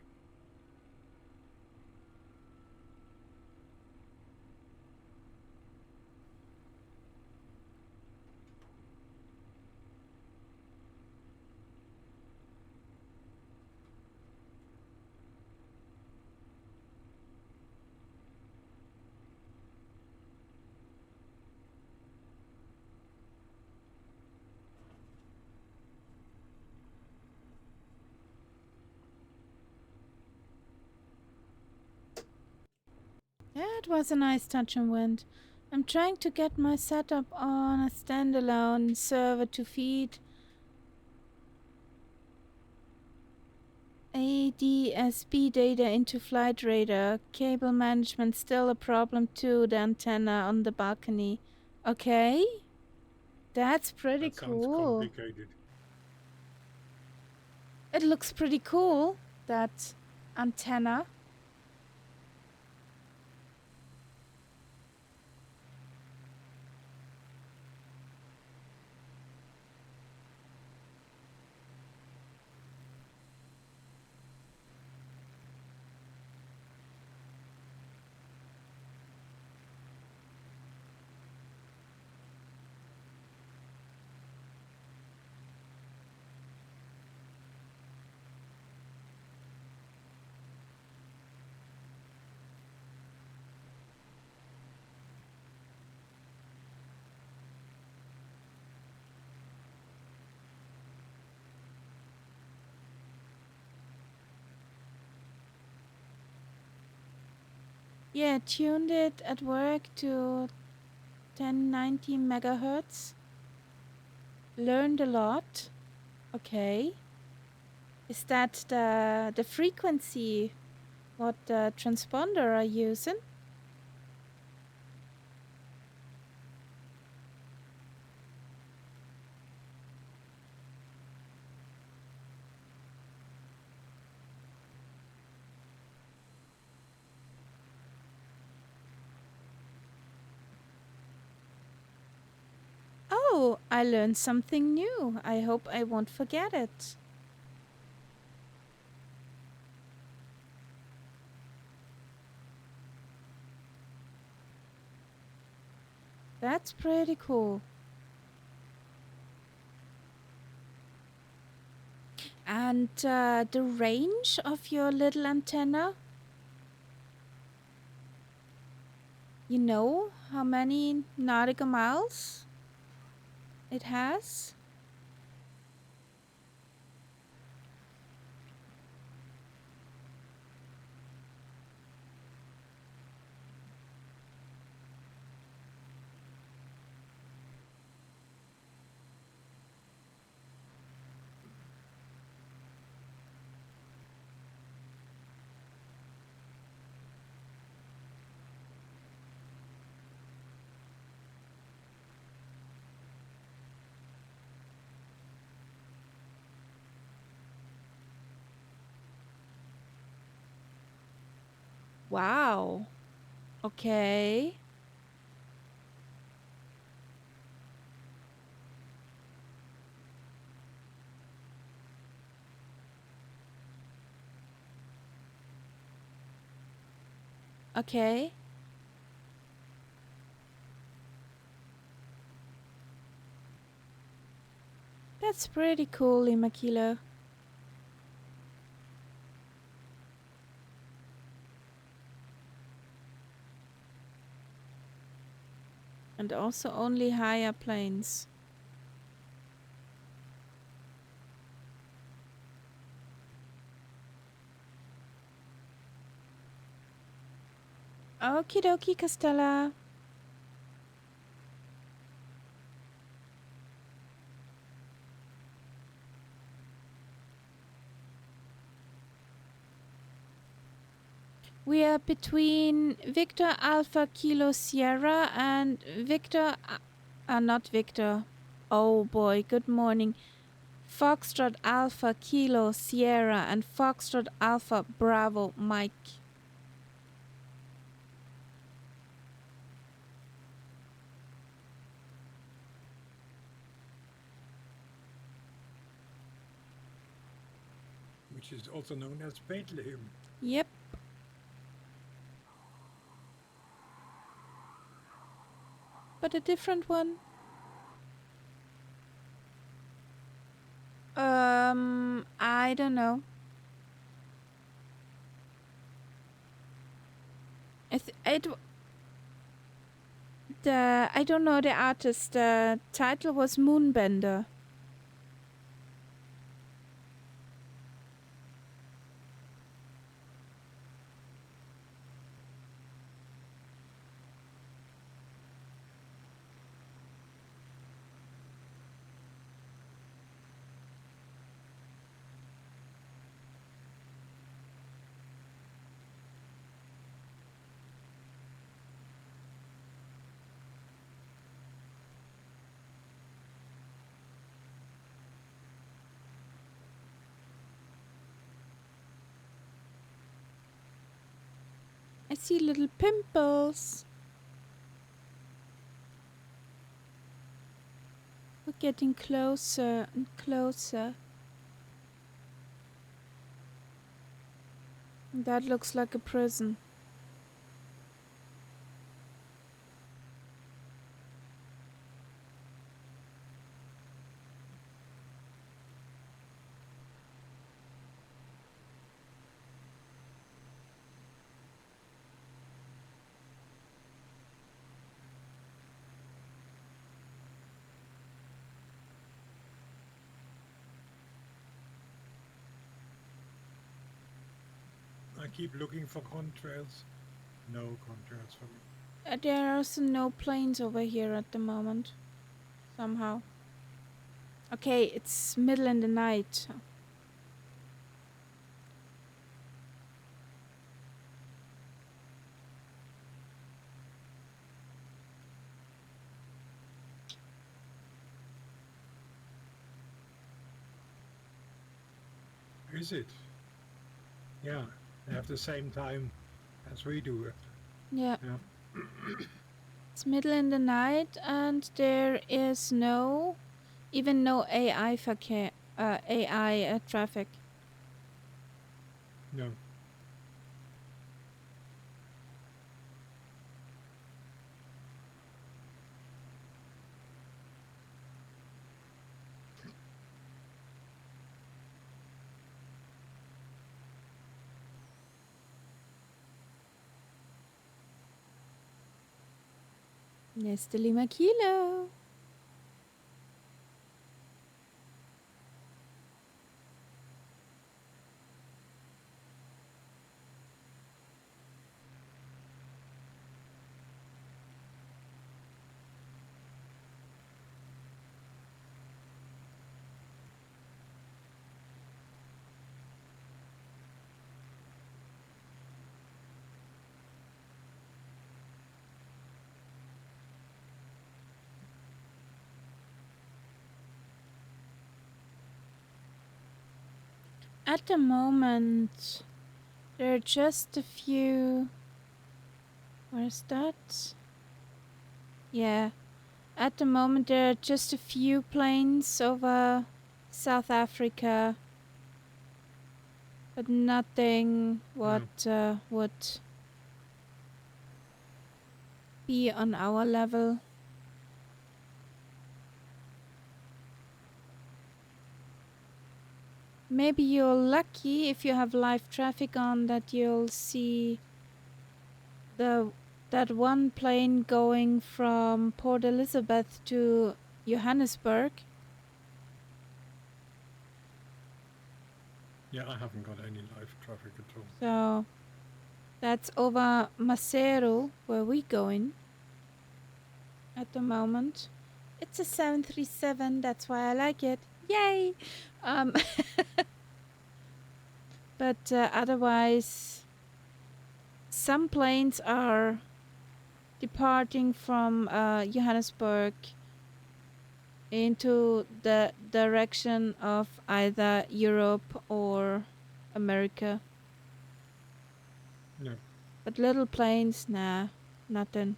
That was a nice touch and wind. I'm trying to get my setup on a standalone server to feed ADSB data into Flight Radar. Cable management still a problem too, the antenna on the balcony. Okay. That's pretty That sounds cool. complicated. It looks pretty cool, that antenna. Yeah, tuned it at work to 1090 megahertz. Learned a lot. Okay. Is that the frequency what the transponder are using? Oh, I learned something new. I hope I won't forget it. That's pretty cool. And the range of your little antenna? You know how many nautical miles it has? Wow. Okay. Okay. That's pretty cool, Lima Kilo. And also only higher planes. Okie dokie, Castella. We are between Victor Alpha Kilo Sierra and Victor... not Victor. Oh boy, good morning. Foxtrot Alpha Kilo Sierra and Foxtrot Alpha Bravo Mike. Which is also known as Bethlehem. Yep. But a different one. I don't know. I don't know the artist. The title was Moonbender. I see little pimples. We're getting closer and closer. That looks like a prison. I keep looking for contrails. No contrails for me. There are also no planes over here at the moment. Somehow. Okay, it's middle in the night. Is it? Yeah, they have the same time as we do. Yeah. Yeah. It's middle in the night and there is even no AI traffic. No. Neste Lima Kilo. At the moment, there are just a few... Where's that? Yeah. At the moment, there are just a few planes over South Africa. But nothing what would be on our level. maybe you're lucky if you have live traffic on that you'll see that one plane going from Port Elizabeth to Johannesburg. Yeah, I haven't got any live traffic at all. So that's over Maseru, where we going at the moment. It's a 737, that's why I like it. Yay! But otherwise, some planes are departing from Johannesburg into the direction of either Europe or America. Yeah. But little planes, nah, nothing.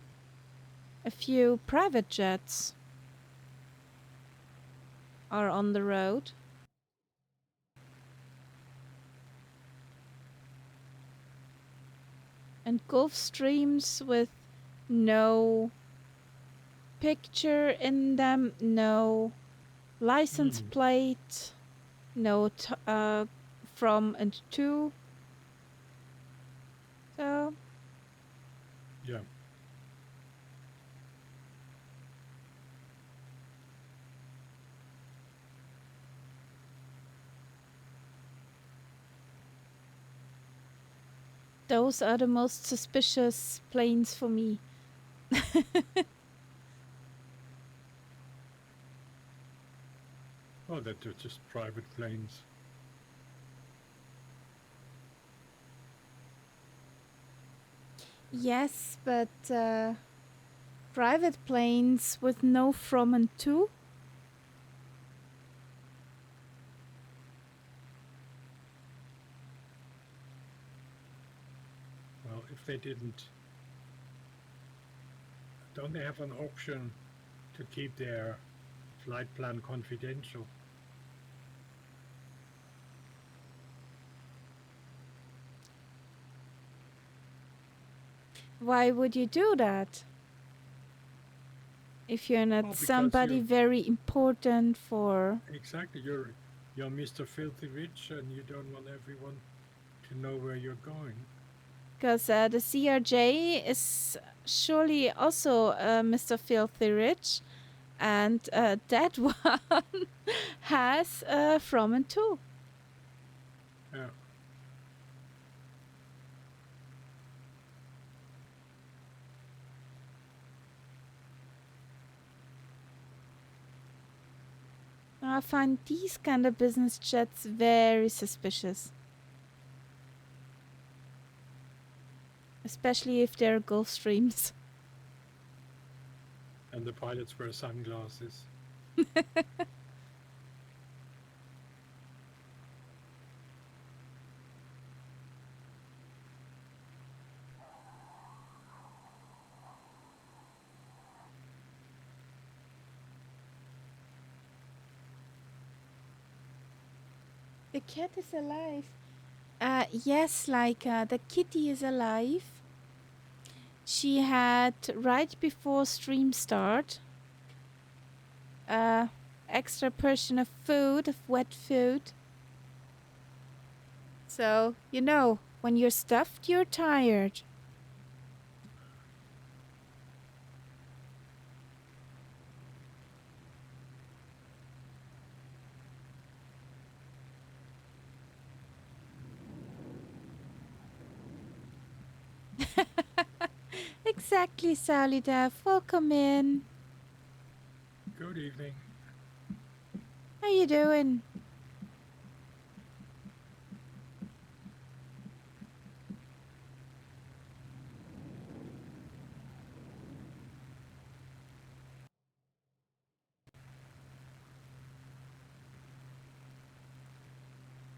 A few private jets are on the road. And Gulf Streams with no picture in them, no license plate, no from and to. So Yeah. those are the most suspicious planes for me. Oh, they're just private planes. Yes, but private planes with no from and to. Well, if they didn't, don't they have an option to keep their flight plan confidential? Why would you do that? If you're not Well, because somebody you're very important for... exactly you're Mr. Filthy Rich, and you don't want everyone to know where you're going. Because the CRJ is surely also Mr. Filthy Rich, and that one has from and to. Yeah. I find these kind of business jets very suspicious. Especially if they're Gulfstreams. And the pilots wear sunglasses. The cat is alive. Yes, like the kitty is alive. She had, right before stream start, extra portion of food, of wet food. So, you know, when you're stuffed, you're tired. Exactly, Sally Duff. Welcome in. Good evening. How you doing?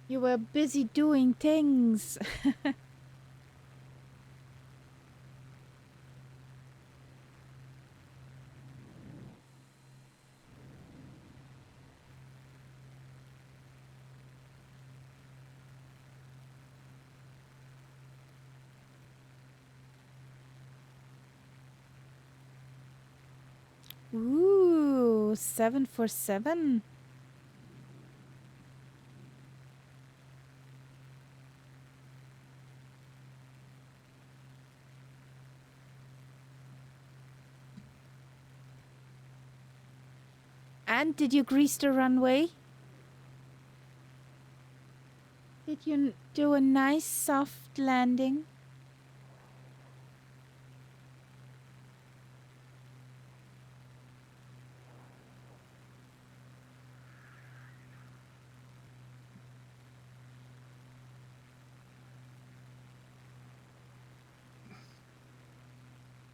You were busy doing things. Ooh, 747. And did you grease the runway? Did you do a nice soft landing?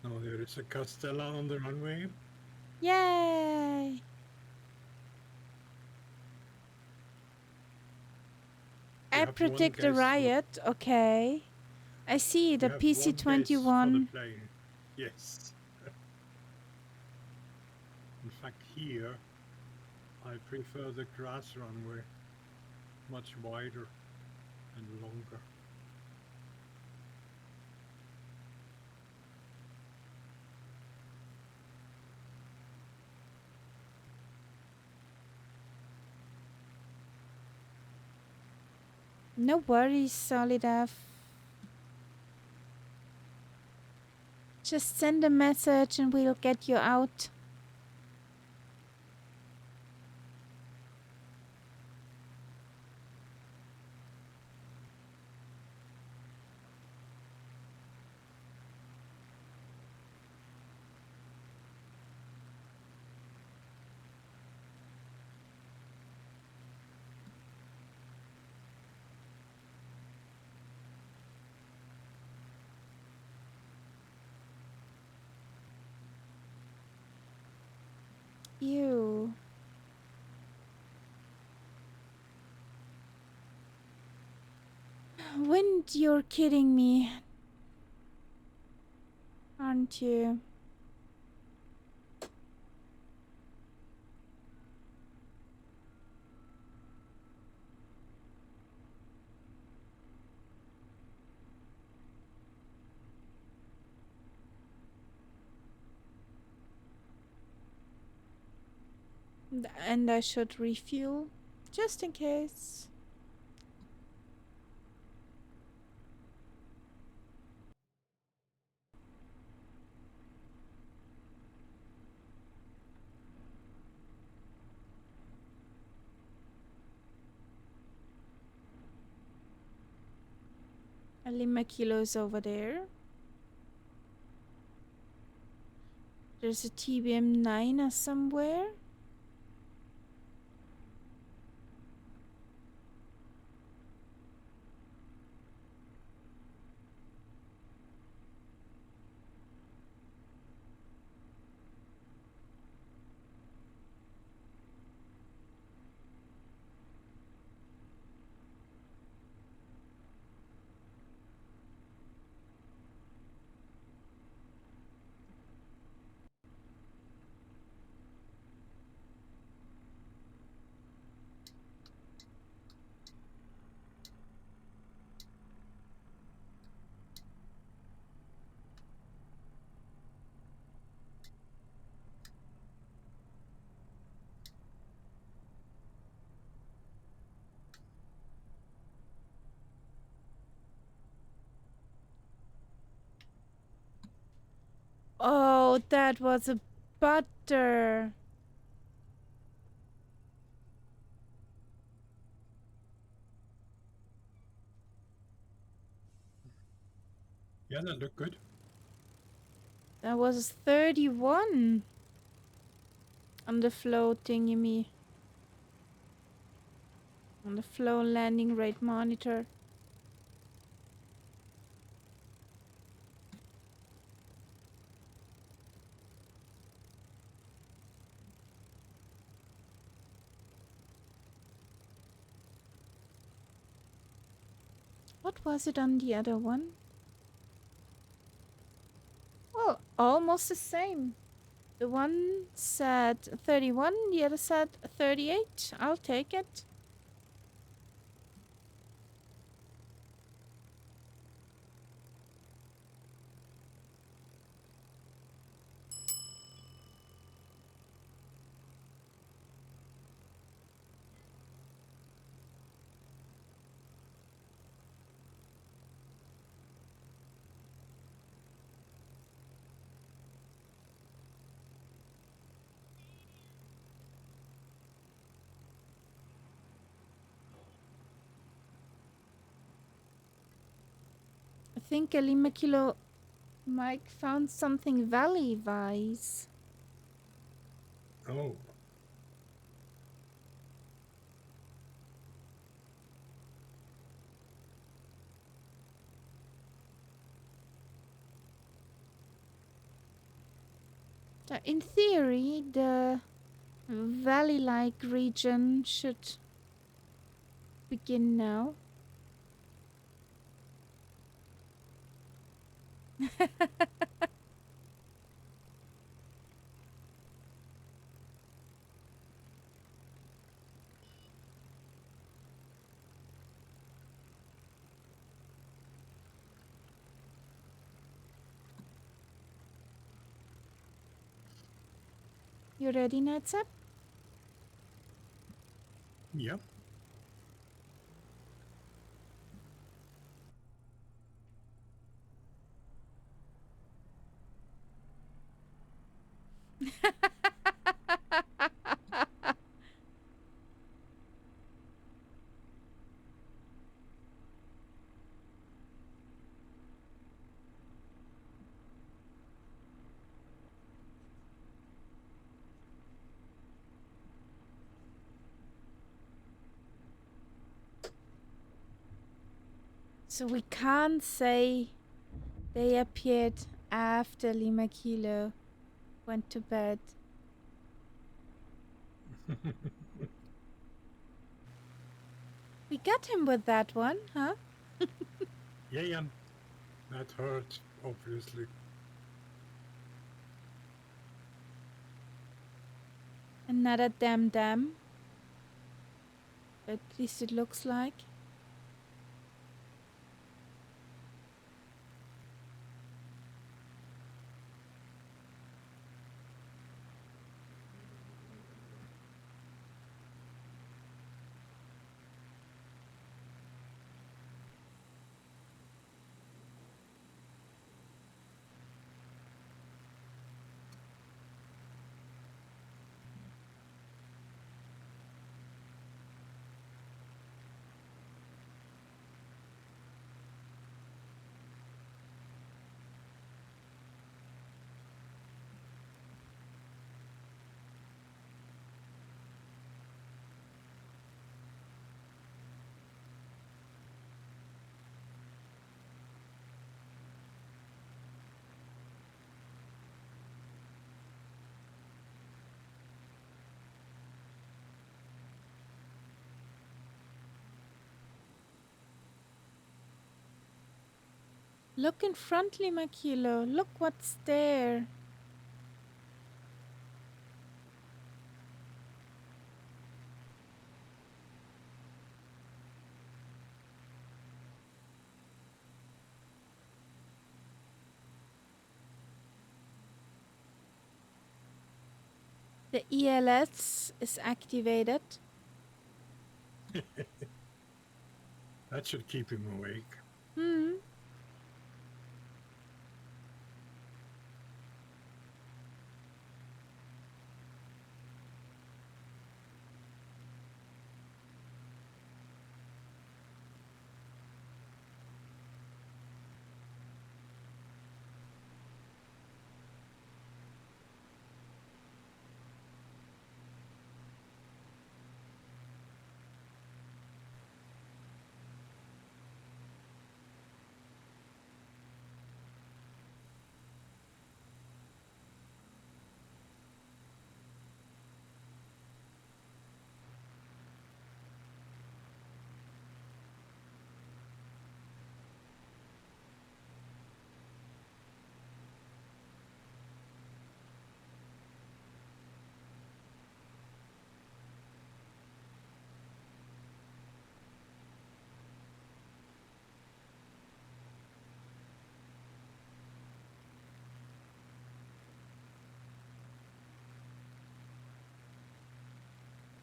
Oh, there is a Castella on the runway. Yay! I predict a riot. Okay. I see the PC-21. For the plane. Yes. In fact, here I prefer the grass runway, much wider and longer. No worries, Solid F. Just send a message and we'll get you out. Ew. Wind, you're kidding me. Aren't you? And I should refuel, just in case. Lima kilos over there. There's a TBM 9 somewhere. Oh, that was a butter. Yeah, that looked good. That was 31 on the flow thingy me. On the flow landing rate monitor. What was it on the other one? Well, almost the same. The one said 31, the other said 38. I'll take it. think Lima Kilo Mike found something valley-wise. Oh. In theory, the valley-like region should begin now. You ready, Natsap? Yep. So we can't say they appeared after Lima Kilo went to bed. We got him with that one, huh? Yeah. That hurt, obviously. Another dam. At least it looks like. Look in front, Lima Kilo. Look what's there. The ELS is activated. That should keep him awake.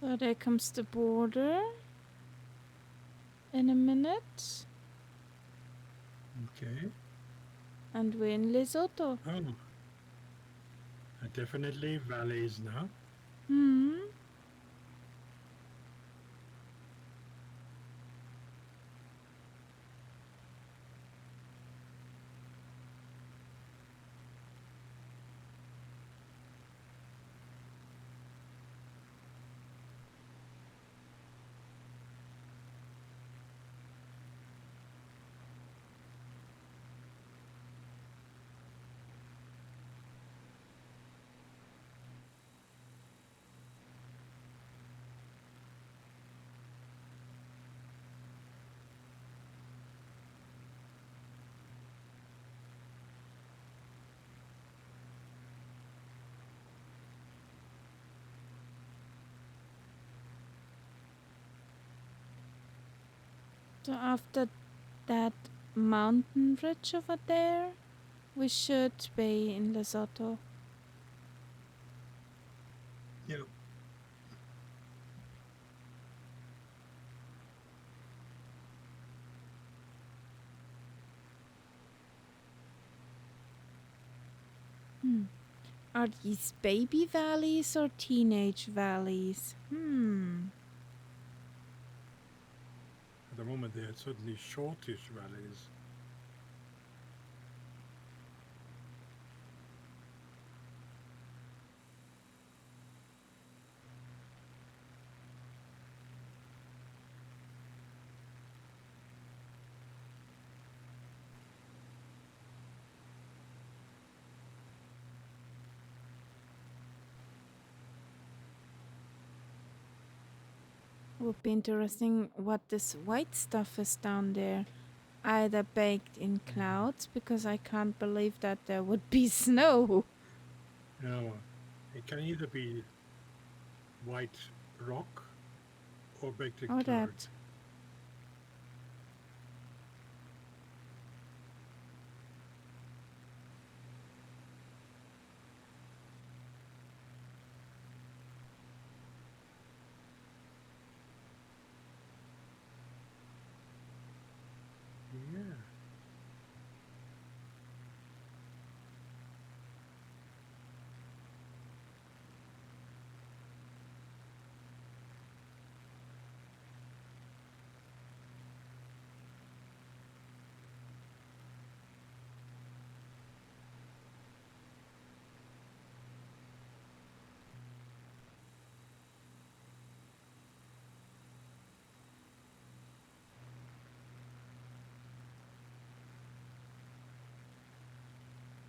So there comes the border in a minute. Okay. And we're in Lesotho. Oh. Definitely valleys now. So after that mountain ridge over there, we should be in Lesotho. Yeah. Are these baby valleys or teenage valleys? At the moment, they are certainly shortish valleys. Would be interesting what this white stuff is down there. Either baked in clouds, because I can't believe that there would be snow. No, it can either be white rock or baked in Or cloud. that. Yeah.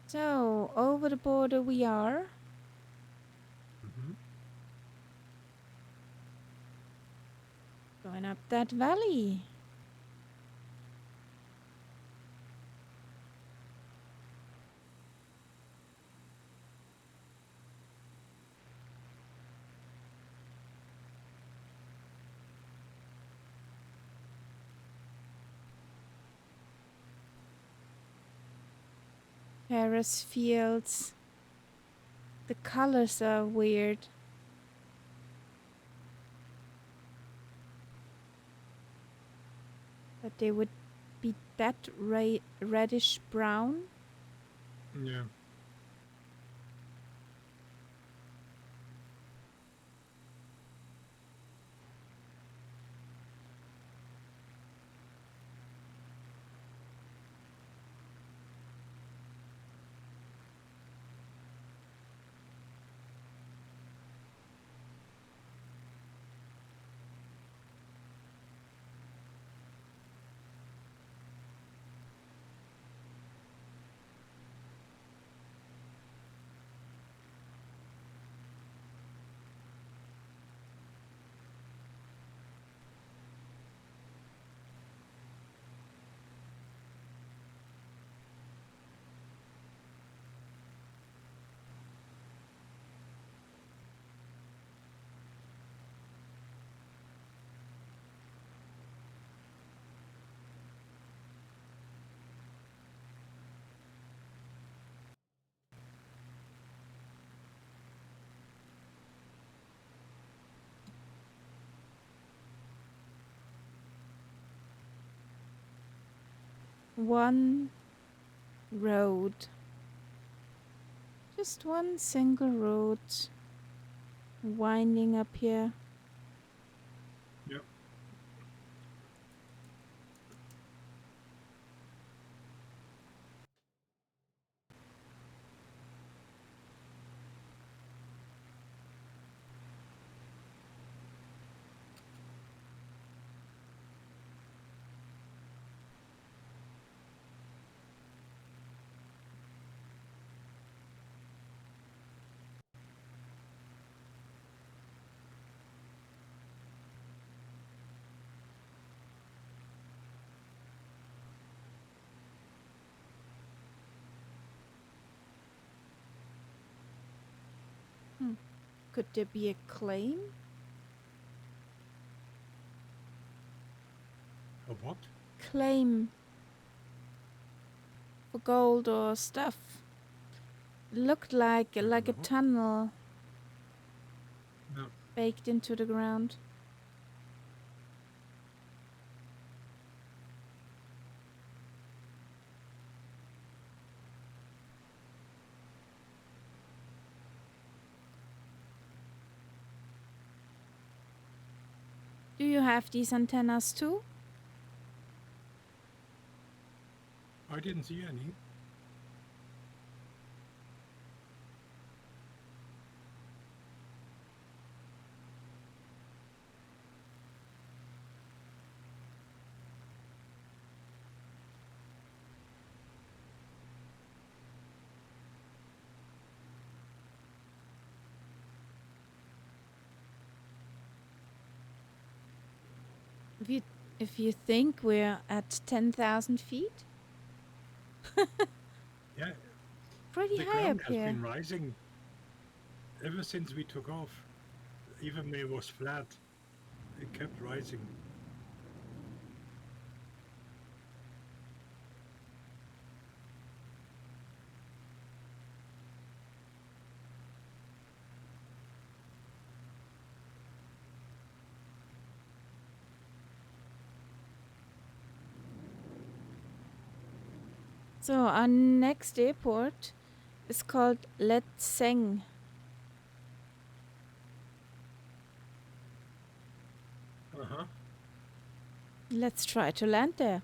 So, over the border we are. Mm-hmm. Going up that valley. Terrace fields. The colors are weird. That they would be that reddish brown. Yeah. One road. Just one single road winding up here. Yep. Could there be a claim? A what? claim for gold or stuff. It looked like I a don't know. tunnel No. baked into the ground. Do you have these antennas too? I didn't see any. If you think we're at 10,000 feet, Yeah, pretty the high ground up has here. been rising ever since we took off. Even when it was flat, it kept rising. So our next airport is called Letseng. Uh-huh. Let's try to land there.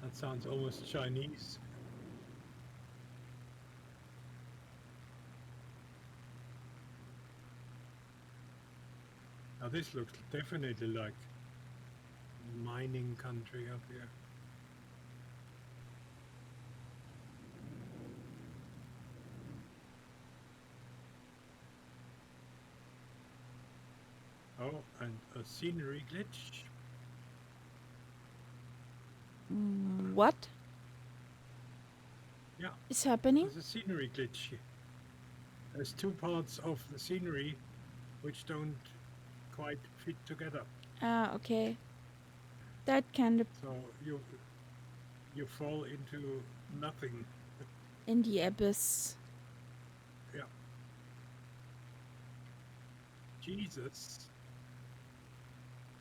That sounds almost Chinese. Now this looks definitely like mining country up here. Oh, and a scenery glitch. What Yeah, is happening? there's a scenery glitch. There's two parts of the scenery which don't quite fit together. Ah, okay. That kind of So you fall into nothing. in the abyss. Yeah. Jesus.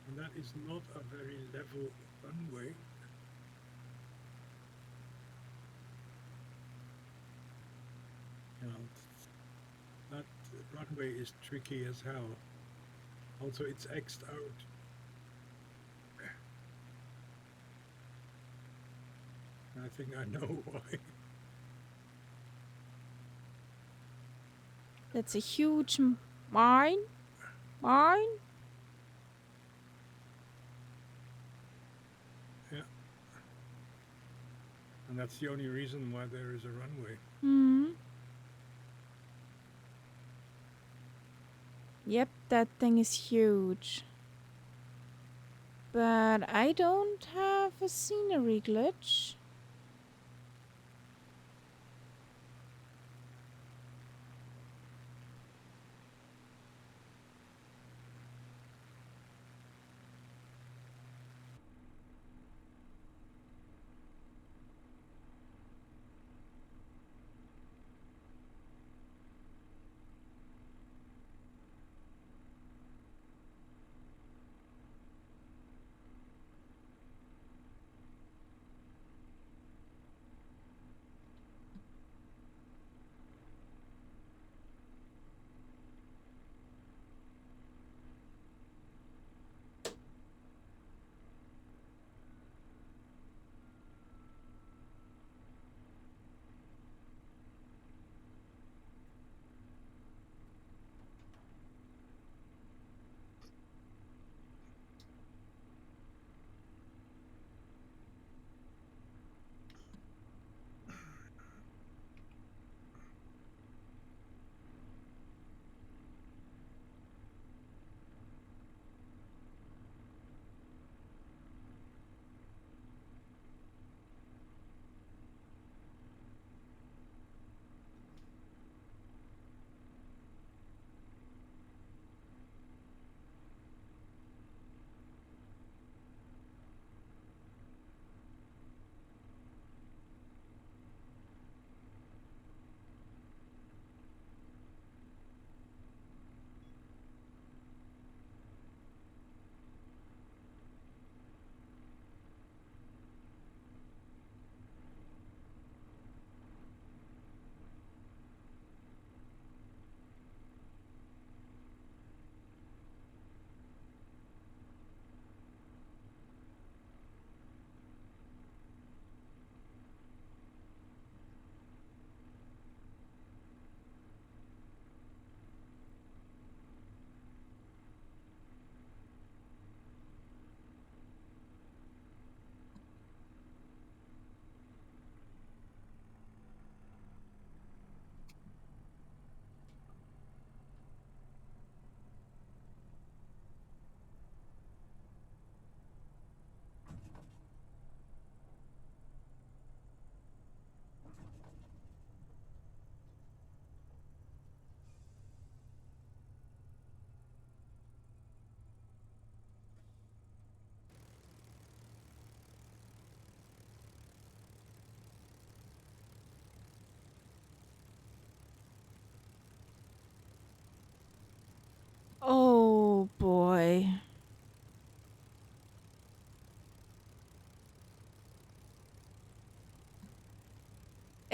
And that is not a very level runway. You know, that runway is tricky as hell. Also, it's X'd out. I think I know why. That's a huge mine. Mine? Yeah. And that's the only reason why there is a runway. Hmm. Yep, that thing is huge. But I don't have a scenery glitch.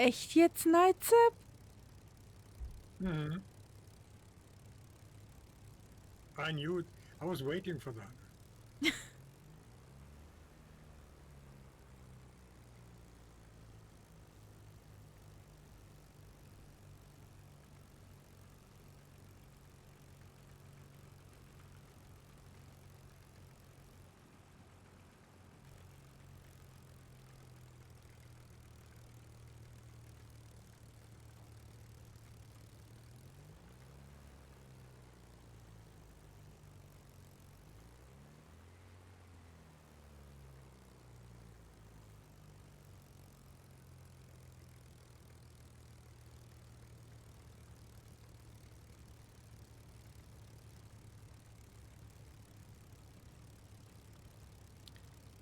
Echt jetzt, Nightsap? Hmm. I knew it. I was waiting for that.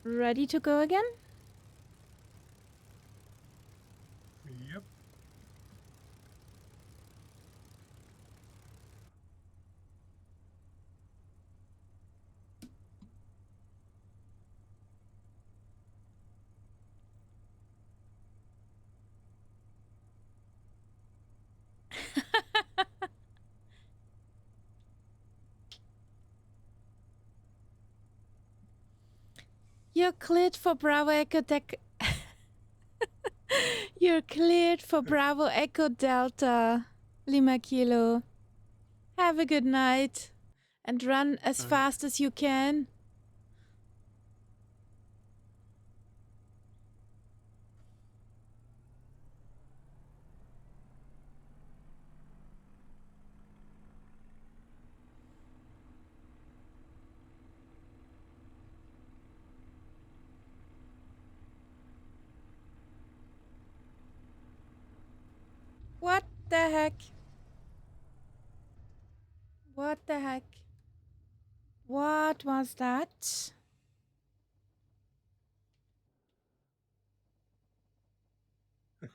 Ready to go again? Yep. You're cleared for Bravo Echo You're cleared for Bravo Echo Delta, Lima Kilo. Have a good night and run as fast as you can. What the heck? What the heck? What was that?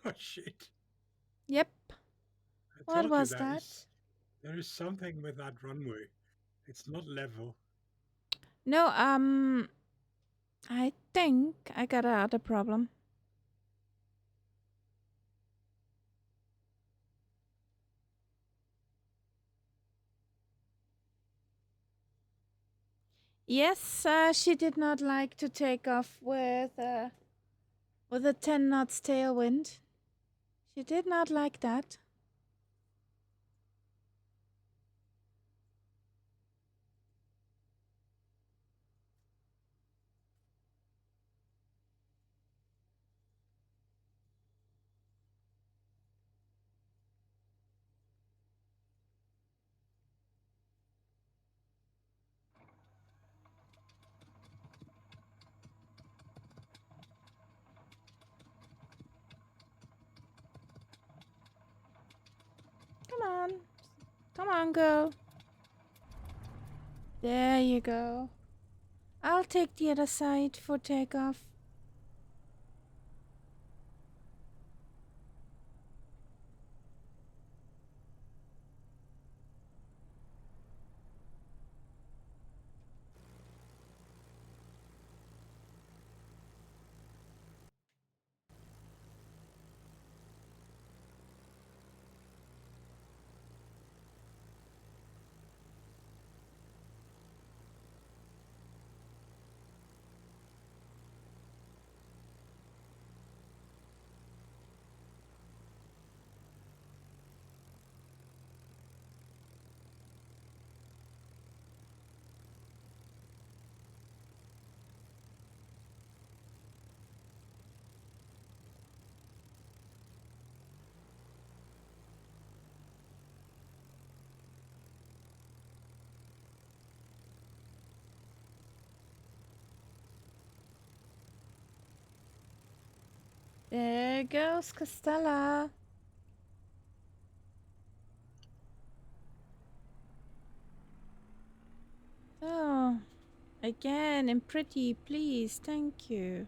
Oh shit! Yep. I What told you was that? there is something with that runway. It's not level. No, I think I got another problem. Yes, she did not like to take off with a 10 knots tailwind. She did not like that. Come on. Come on, girl. There you go. I'll take the other side for takeoff. There goes Costella. Oh, again, and pretty, please, thank you.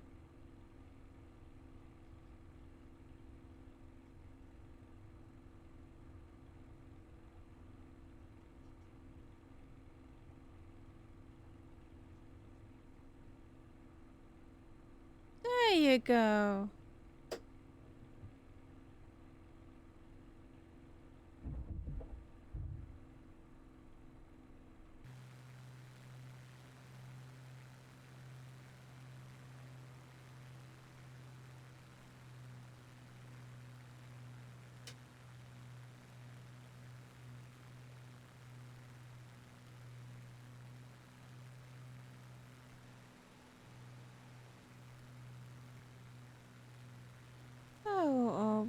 There you go.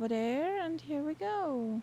there, and here we go.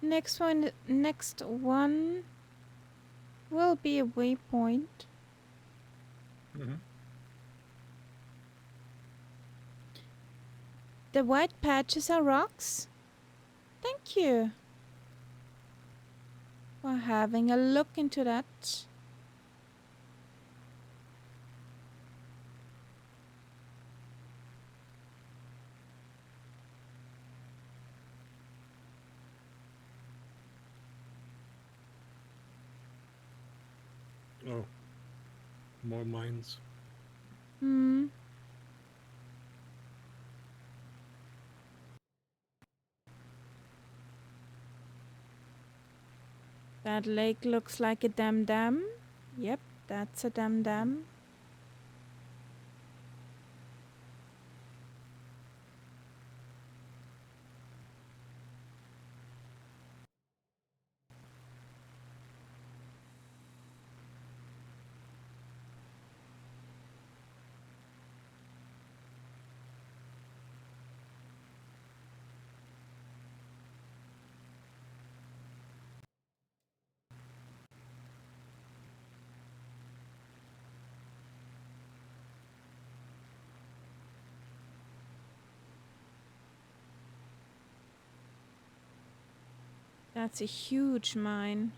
Next one will be a waypoint. Mm-hmm. The white patches are rocks. Thank you for having a look into that. Oh, more mines. Hmm. That lake looks like a dam. Yep, that's a dam. That's a huge mine.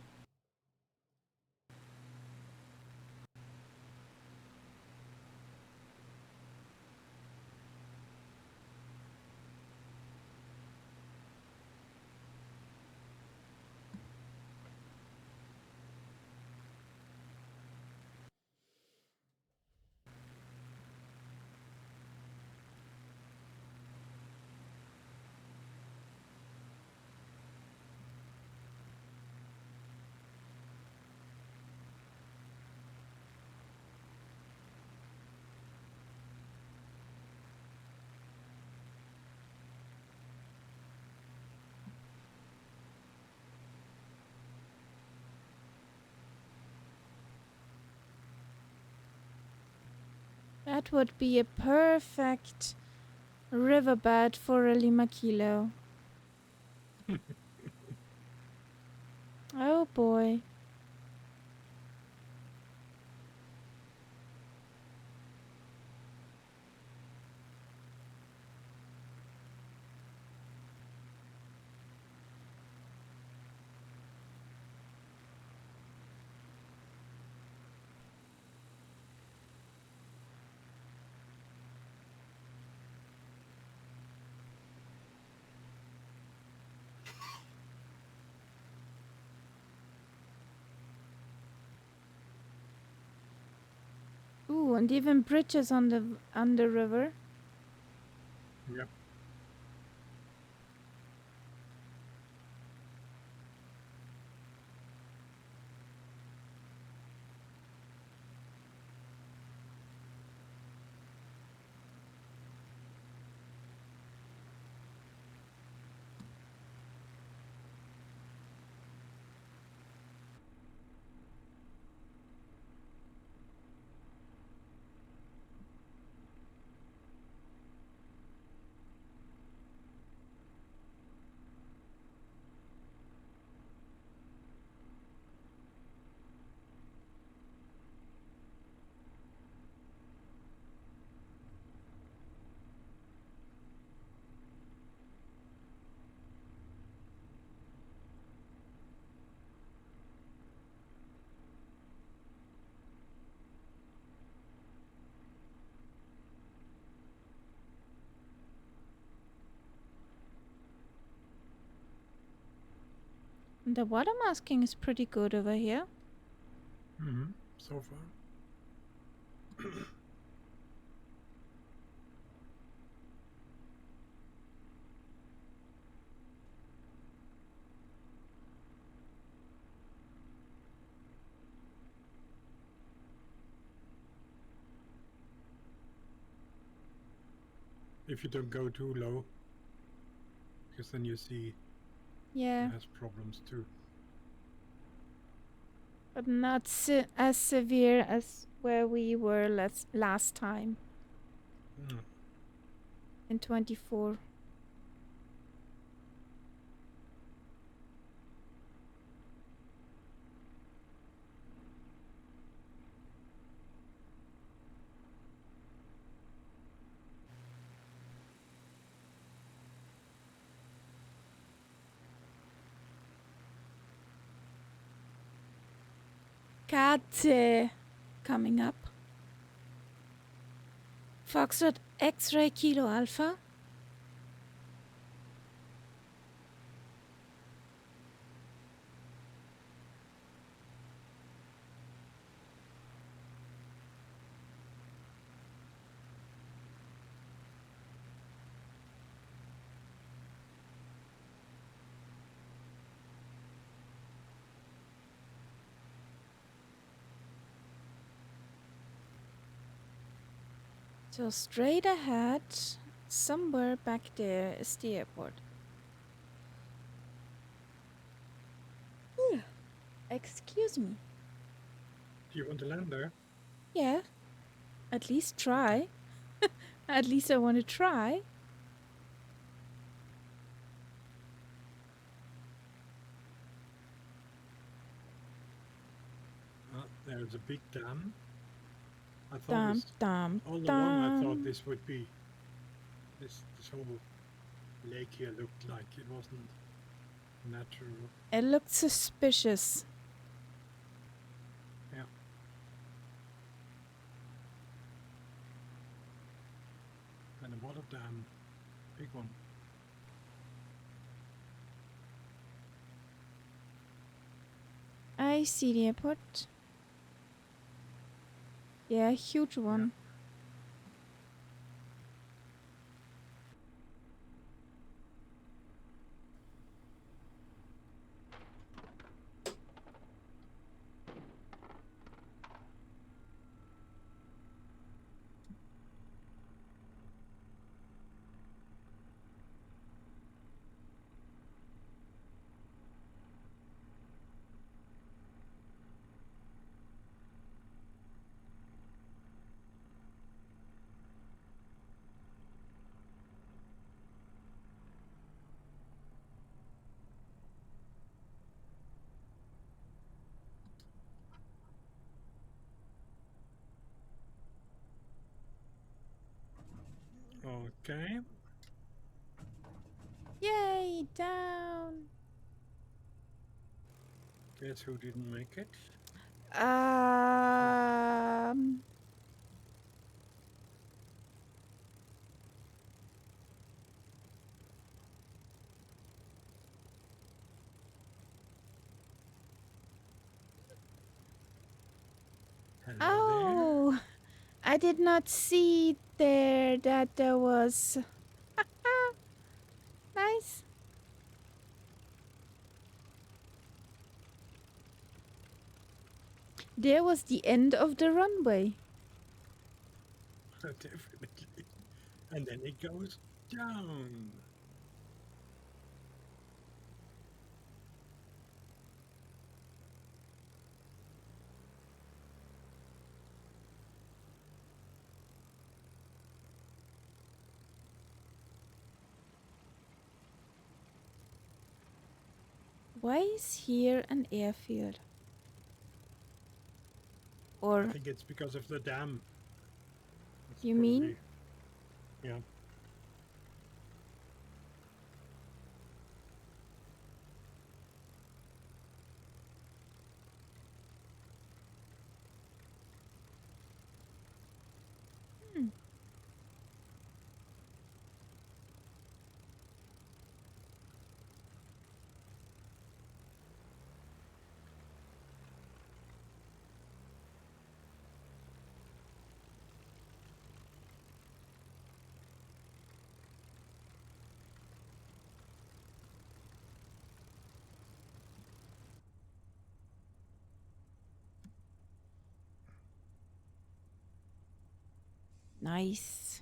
That would be a perfect riverbed for a lima kilo. Oh boy. Ooh, and even bridges on the river. Yep. The water masking is pretty good over here. Mm-hmm. So far. If you don't go too low, because then you see Yeah, it has problems too. but not as severe as where we were last time Mm. in 24. Kate coming up. Foxtrot X-ray Kilo Alpha. So straight ahead, somewhere back there is the airport. Excuse me. Do you want to land there? Yeah, at least try. At least I want to try. There's a big dam. I thought Dum, this dum, all along. I thought dum. this would be this whole lake here looked like it wasn't natural. It looked suspicious. Yeah. And a water dam, big one. I see the airport. Yeah, huge one. Okay. Yay, down. Guess who didn't make it? Um, Hello oh, I did not see there that there was. Nice. There was the end of the runway. there. Definitely. And then it goes down. Why is here an airfield? I Or think it's because of the dam. It's you probably, mean? yeah. Hmm. Nice.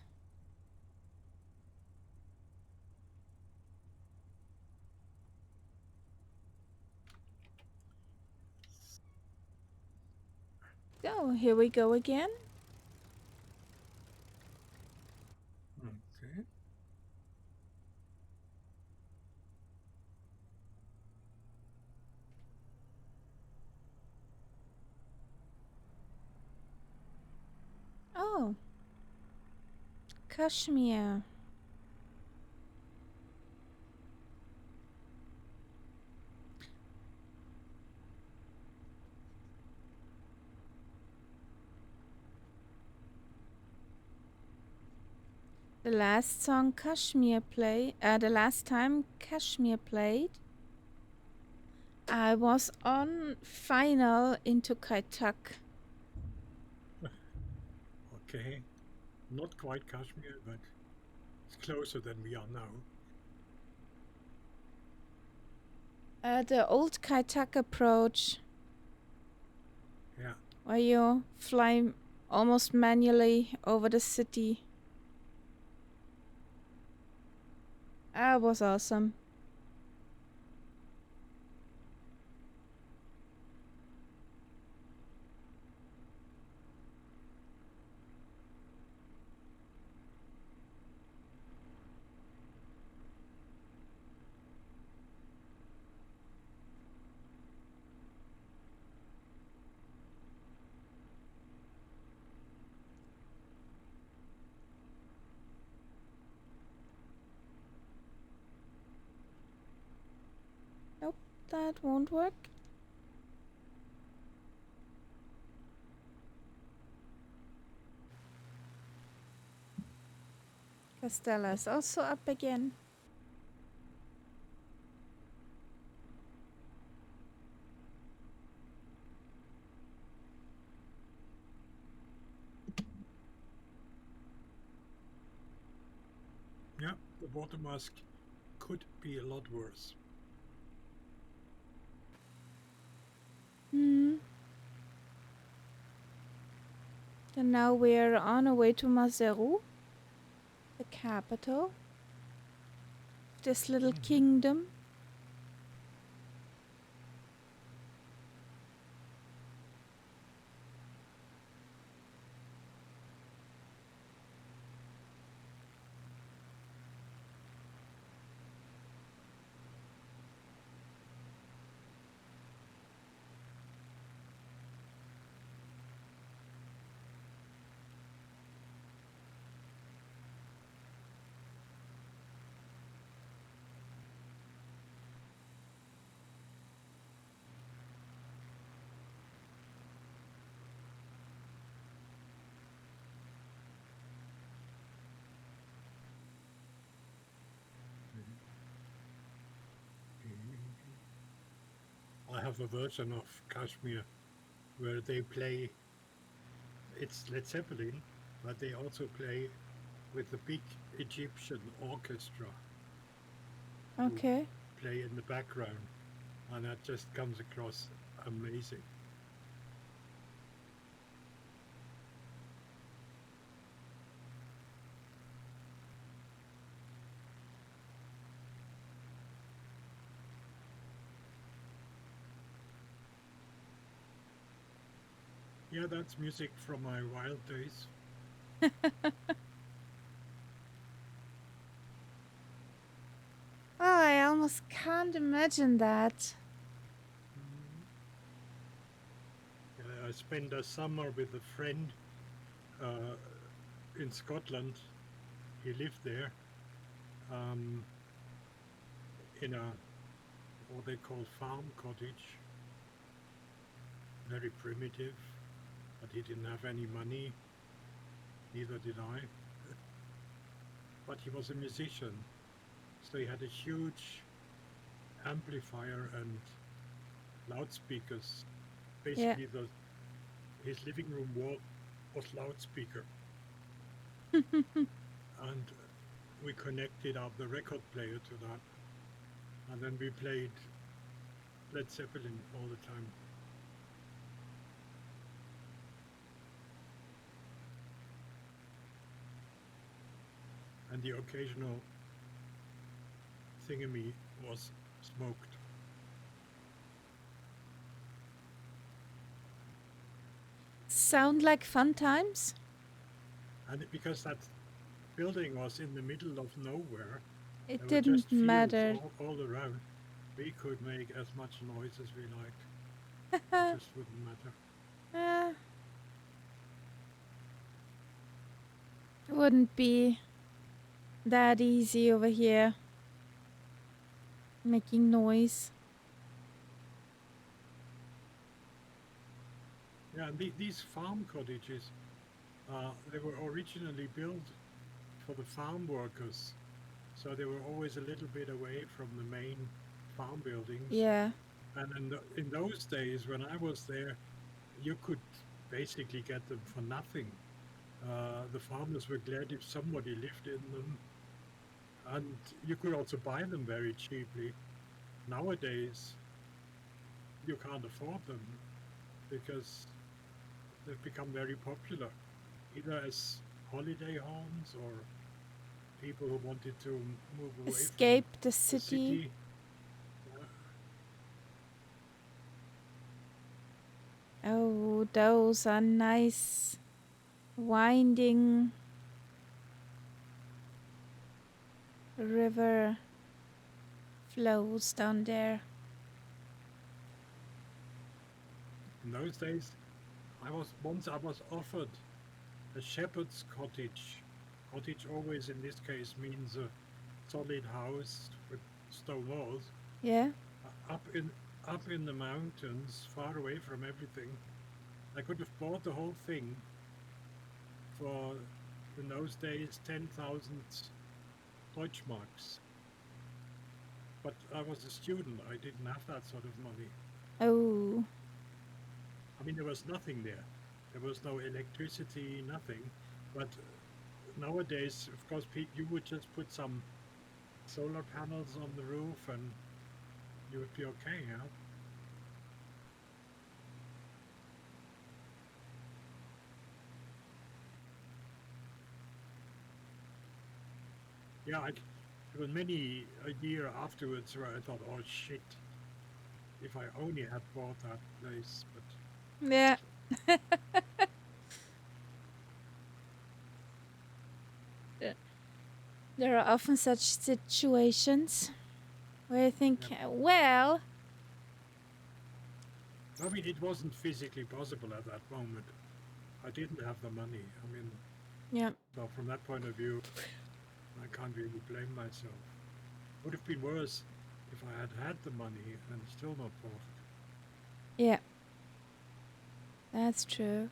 So here we go again. Okay. Oh, Kashmir. The last song the last time Kashmir played, I was on final into Kaitak. Okay. Not quite Kashmir, but it's closer than we are now. The old Kaitak approach, Yeah. where you fly almost manually over the city. That was awesome. Nope, that won't work. Castella's also up again. Yeah. The water mask could be a lot worse. Hmm. And now we're on our way to Maseru, the capital of this little kingdom. I have a version of Kashmir where they play, it's Led Zeppelin, but they also play with the big Egyptian orchestra who Okay. play in the background, and that just comes across amazing. Yeah, that's music from my wild days. Well, I almost can't imagine that. I spent a summer with a friend uh, in Scotland. He lived there um, in a what they call farm cottage, very primitive, but he didn't have any money, neither did I. But he was a musician, so he had a huge amplifier and loudspeakers. Yeah. Basically, his living room wall was loudspeaker, and we connected up the record player to that, and then we played Led Zeppelin all the time. and the occasional thingamy was smoked. Sound like fun times? And because that building was in the middle of nowhere, It there were didn't just fields matter. all around. We could make as much noise as we liked. It just wouldn't matter. Wouldn't be that easy over here. Making noise. Yeah, and these farm cottages, they were originally built for the farm workers. So they were always a little bit away from the main farm buildings. Yeah. And in those days, when I was there, you could basically get them for nothing. The farmers were glad if somebody lived in them, and you could also buy them very cheaply. Nowadays, you can't afford them because they've become very popular, either as holiday homes or people who wanted to move away from Escape the the city. city. Oh, those are nice, winding river flows down there. In those days, I was offered a shepherd's cottage. Cottage always in this case means a solid house with stone walls Yeah. up in the mountains, far away from everything. I could have bought the whole thing for, in those days, 10,000 Deutschmarks. But I was a student. I didn't have that sort of money. Oh. I mean, there was nothing there. There was no electricity, nothing. But nowadays, of course, you would just put some solar panels on the roof and you would be okay, yeah? Yeah, there were many a year afterwards where I thought, oh shit, if I only had bought that place. But Yeah. There are often such situations where I think, yeah. well, I mean, it wasn't physically possible at that moment. I didn't have the money. I mean, yeah. so from that point of view, I can't really blame myself. Would have been worse if I had had the money and still not bought it. Yeah. That's true.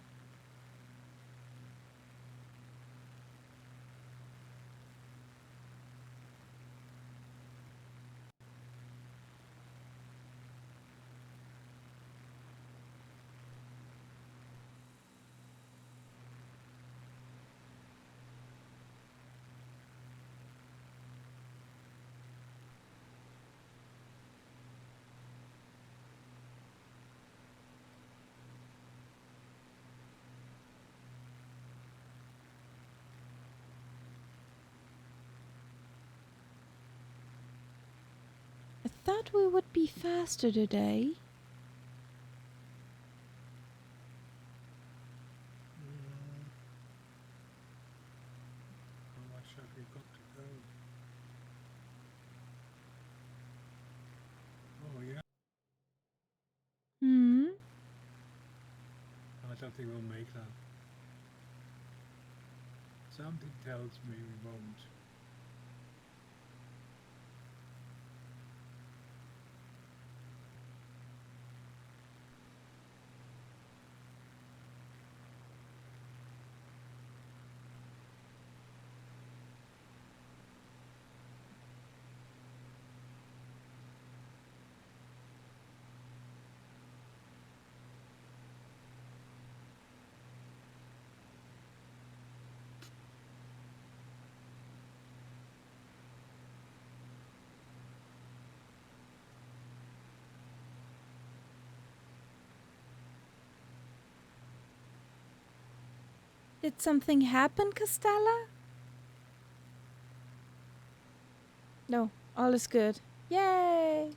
I thought we would be faster today. How much have we got to go? Oh yeah, Hmm. I don't think we'll make that. Something tells me we won't. Did something happen, Costella? No, all is good. Yay!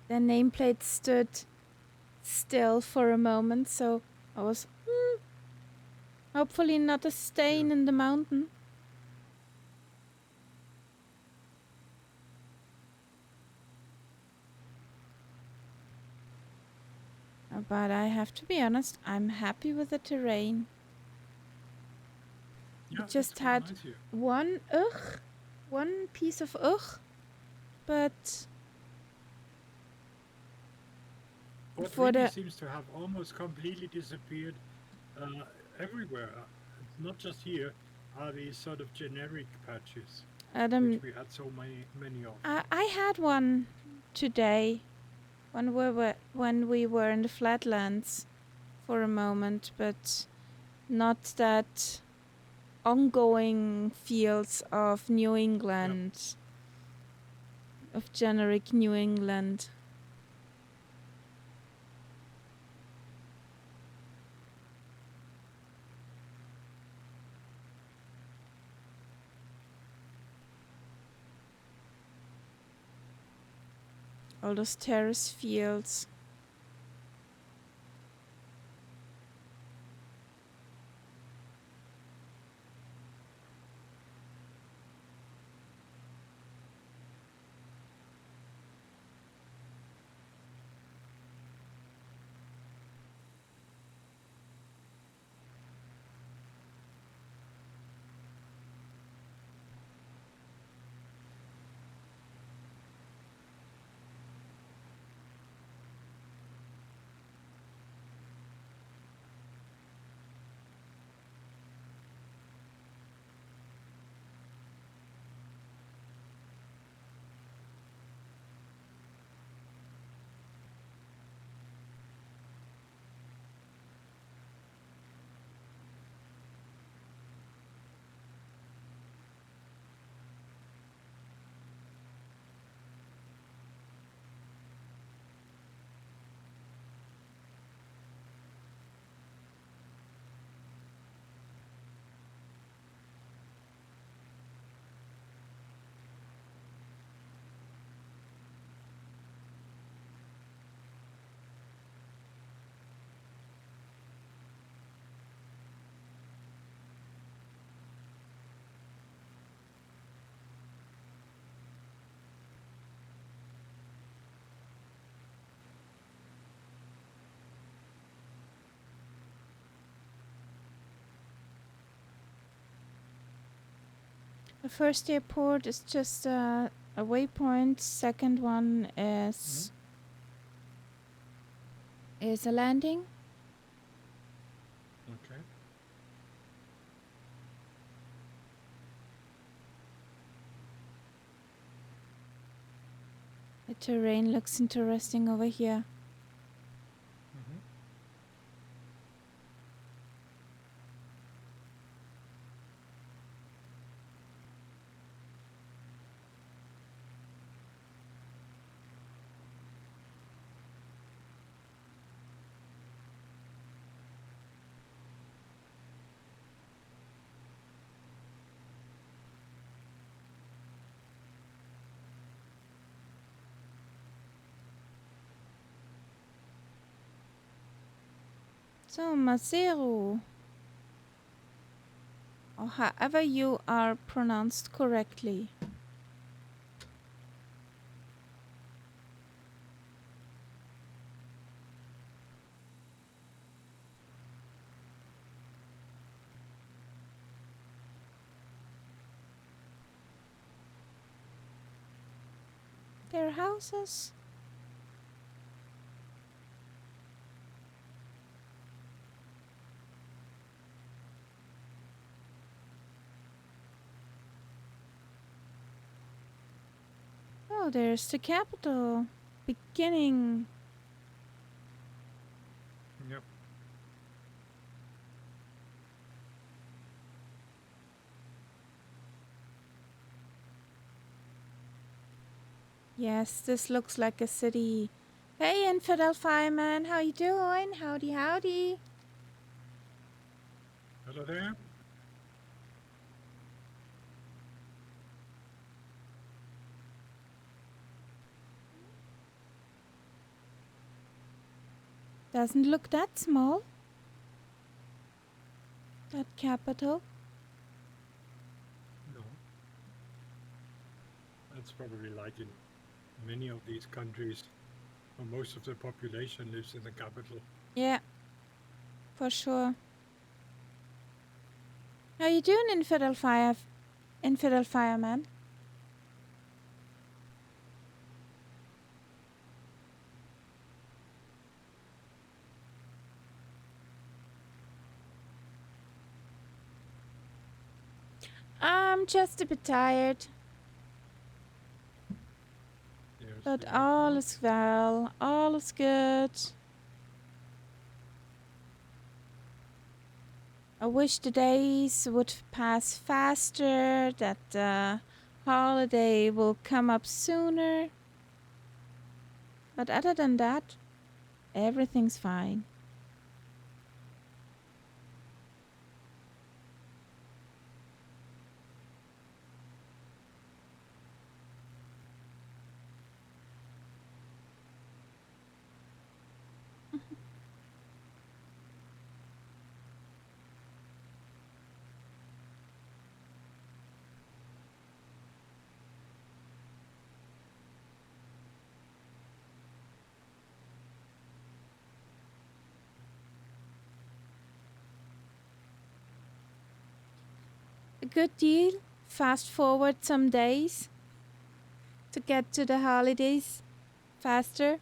The nameplate stood still for a moment, so I was hopefully not a stain in the mountain. But I have to be honest, I'm happy with the terrain. Yeah, We just had nice here. one piece of but What for really the seems to have almost completely disappeared everywhere, not just here, are these sort of generic patches, which we had so many of. I had one today when we were in the flatlands for a moment, but not that ongoing fields of New England, of generic New England. All those terrace fields. The first airport is just a waypoint. Second one is a landing. Okay. The terrain looks interesting over here. So, Maseru, or however you are pronounced correctly. Their houses. Oh, there's the capital. Beginning. Yep. Yes, this looks like a city. Hey, Infidel Fireman, how you doing? Howdy, howdy. Hello there. Doesn't look that small. That capital. No. That's probably like in many of these countries where most of the population lives in the capital. Yeah, for sure. How you doing, Infidel Fireman? I'm just a bit tired, There's but the all airport. is well. All is good. I wish the days would pass faster, that the holiday will come up sooner. But other than that, everything's fine. A good deal. Fast forward some days to get to the holidays faster.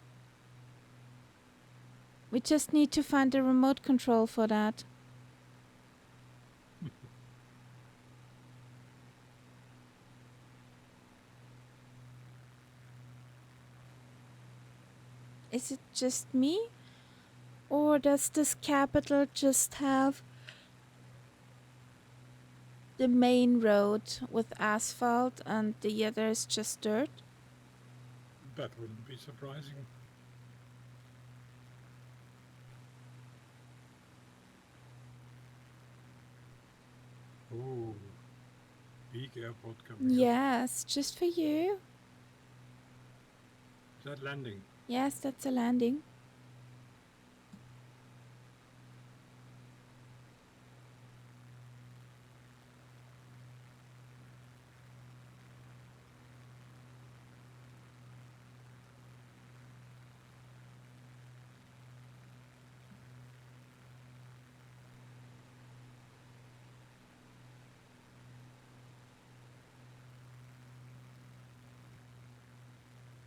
We just need to find the remote control for that. Is it just me? Or does this capital just have the main road with asphalt and the other is just dirt? That wouldn't be surprising. Oh, big airport coming up. Yes, just for you. Is that landing? Yes, that's a landing.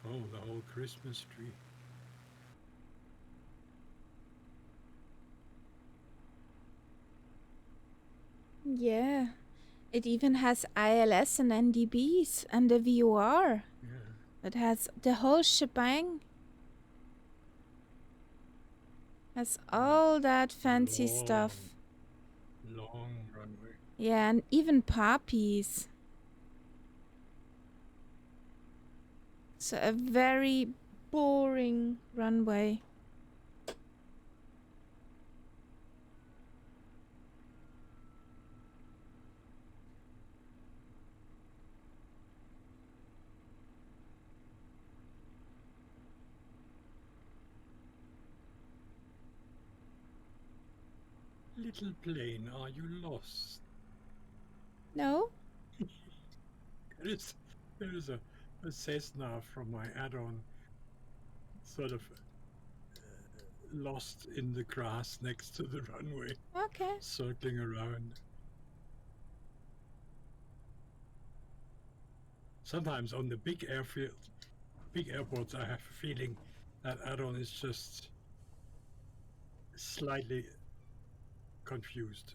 Oh, the whole Christmas tree. Yeah. It even has ILS and NDBs and the VOR. Yeah. It has the whole shebang. Has all that fancy stuff. Long runway. Yeah, and even poppies. So a very boring runway. Little plane, are you lost? No? There is a Cessna from my add-on sort of lost in the grass next to the runway, Okay. circling around. Sometimes on the big airports, I have a feeling that add-on is just slightly confused.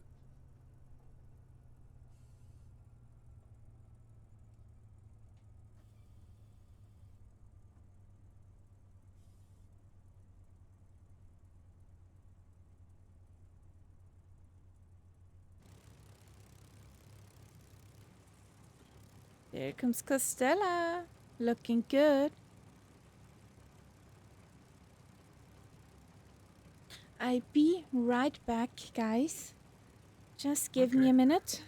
There comes Costella. Looking good. I'll be right back, guys. Just give me Okay. a minute.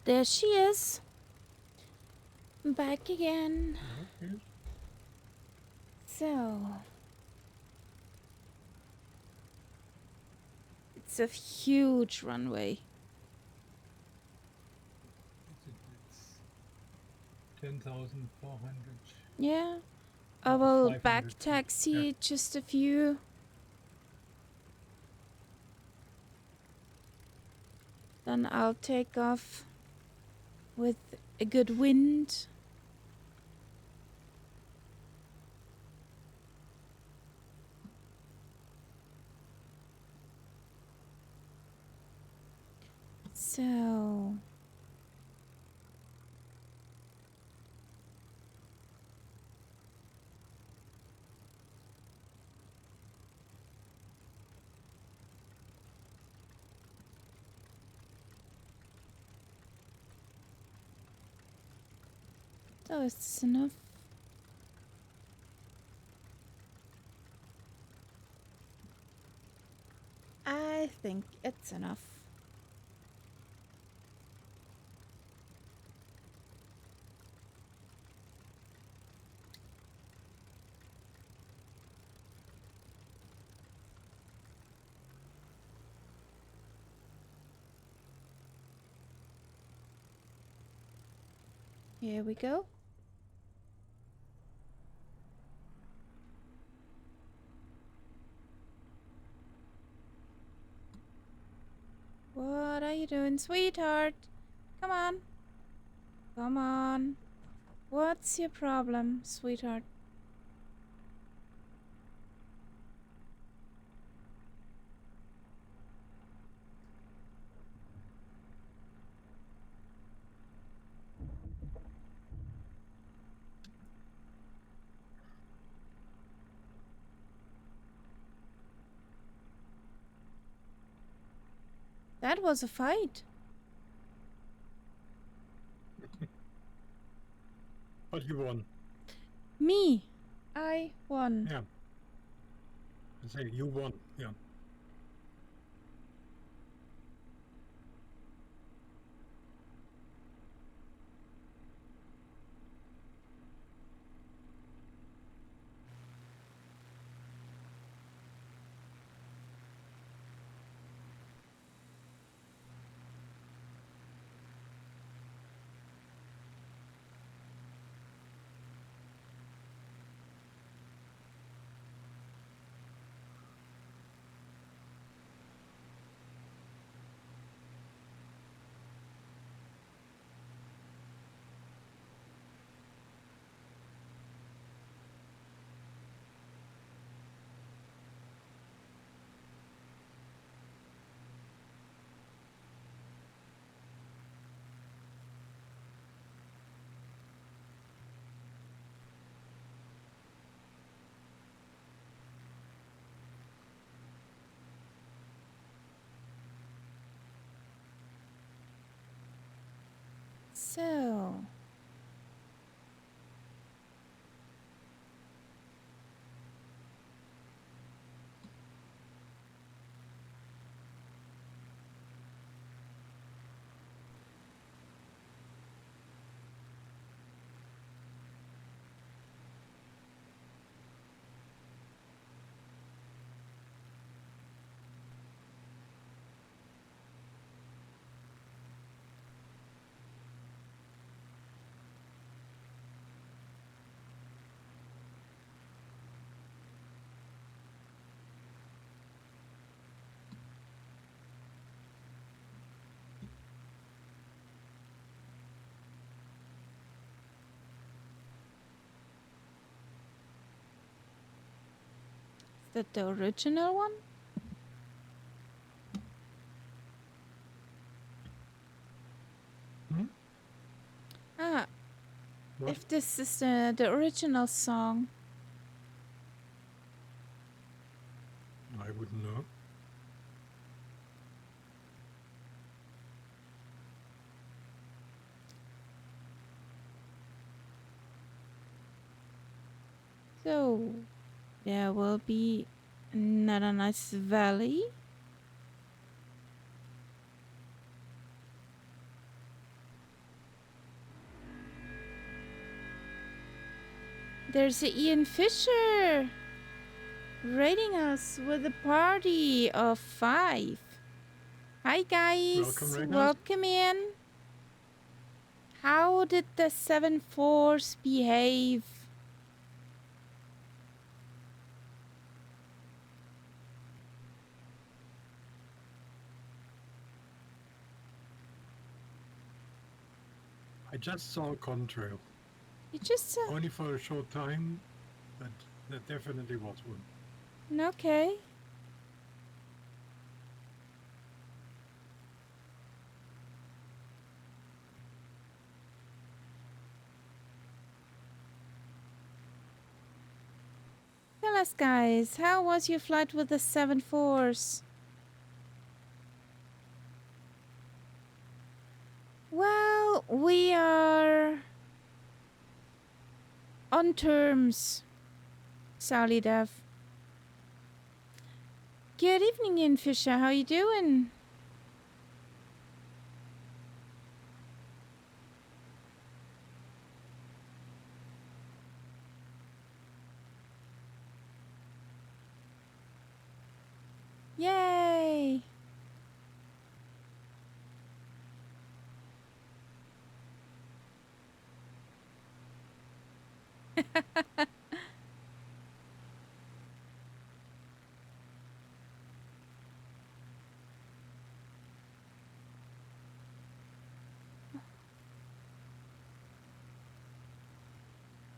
There she is. Back again. Okay. So, it's a huge runway. It's 10,400. Yeah. I will 500 back feet. taxi Yeah. just a few. Then I'll take off with a good wind. So, is this enough? I think it's enough. Here we go. What are you doing, sweetheart? Come on. Come on. What's your problem, sweetheart? That was a fight. But you won. Me. I won. Yeah. I say you won. Yeah. So, is that the original one? Hmm? Ah, What? if this is the original song. I wouldn't know. So, there will be another nice valley. There's Ian Fisher rating us with a party of 5. Hi guys, welcome in. How did the 7-4s behave? I just saw a contrail. You just saw? Only for a short time, but there definitely was one. Okay. Tell us, guys, how was your flight with the 7-4s? Well, we are on terms, Sally Dev. Good evening, Ian Fisher. How you doing? Yay!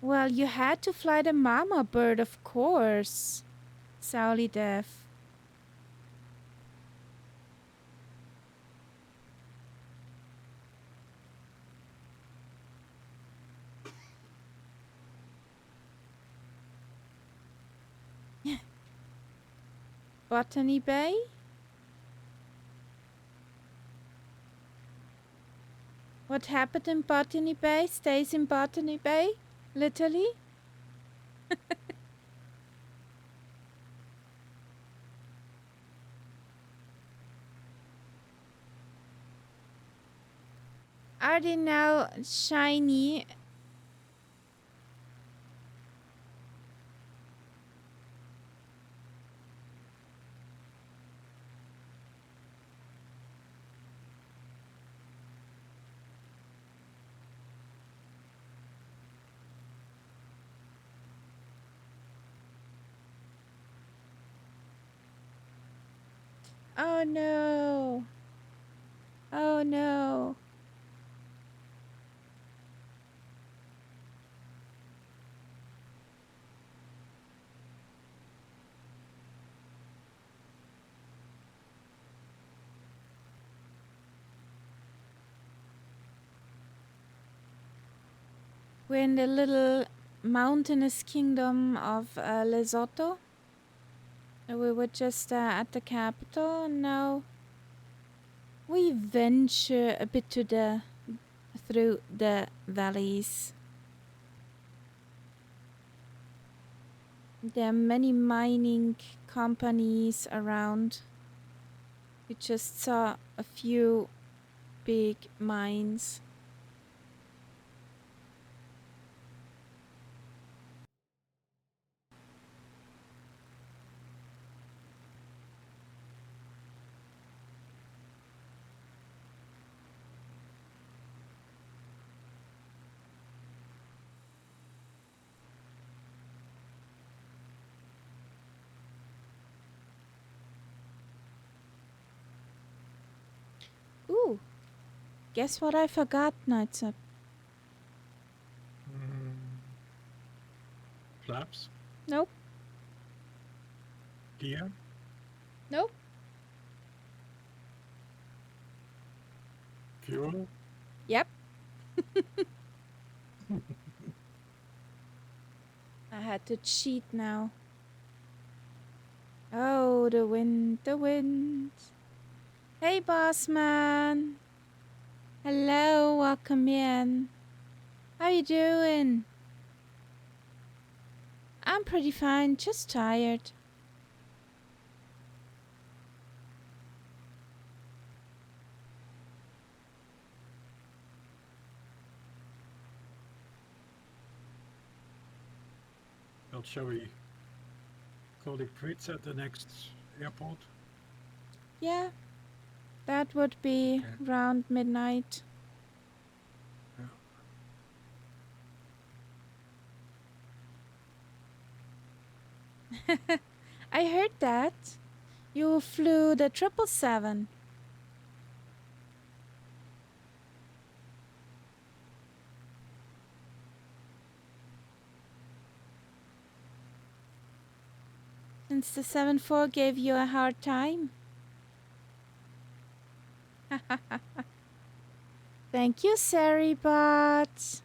Well, you had to fly the mama bird, of course, Sally Dev. Botany Bay? What happened in Botany Bay stays in Botany Bay? Literally? Are they now shiny? Oh no. Oh no. We're in the little mountainous kingdom of Lesotho. We were just at the capital, and now we venture a bit through the valleys. There are many mining companies around. We just saw a few big mines. Ooh, guess what I forgot, Nightsap? Flaps? Nope. Gear? Nope. Fuel? Yep. I had to cheat now. Oh, the wind, the wind. Hey, boss man. Hello, welcome in. How you doing? I'm pretty fine, just tired. Well, shall we call it quits at the next airport? Yeah, that would be Okay. around midnight. Yeah. I heard that. You flew the 777. Since the 74 gave you a hard time. Thank you, Saribot.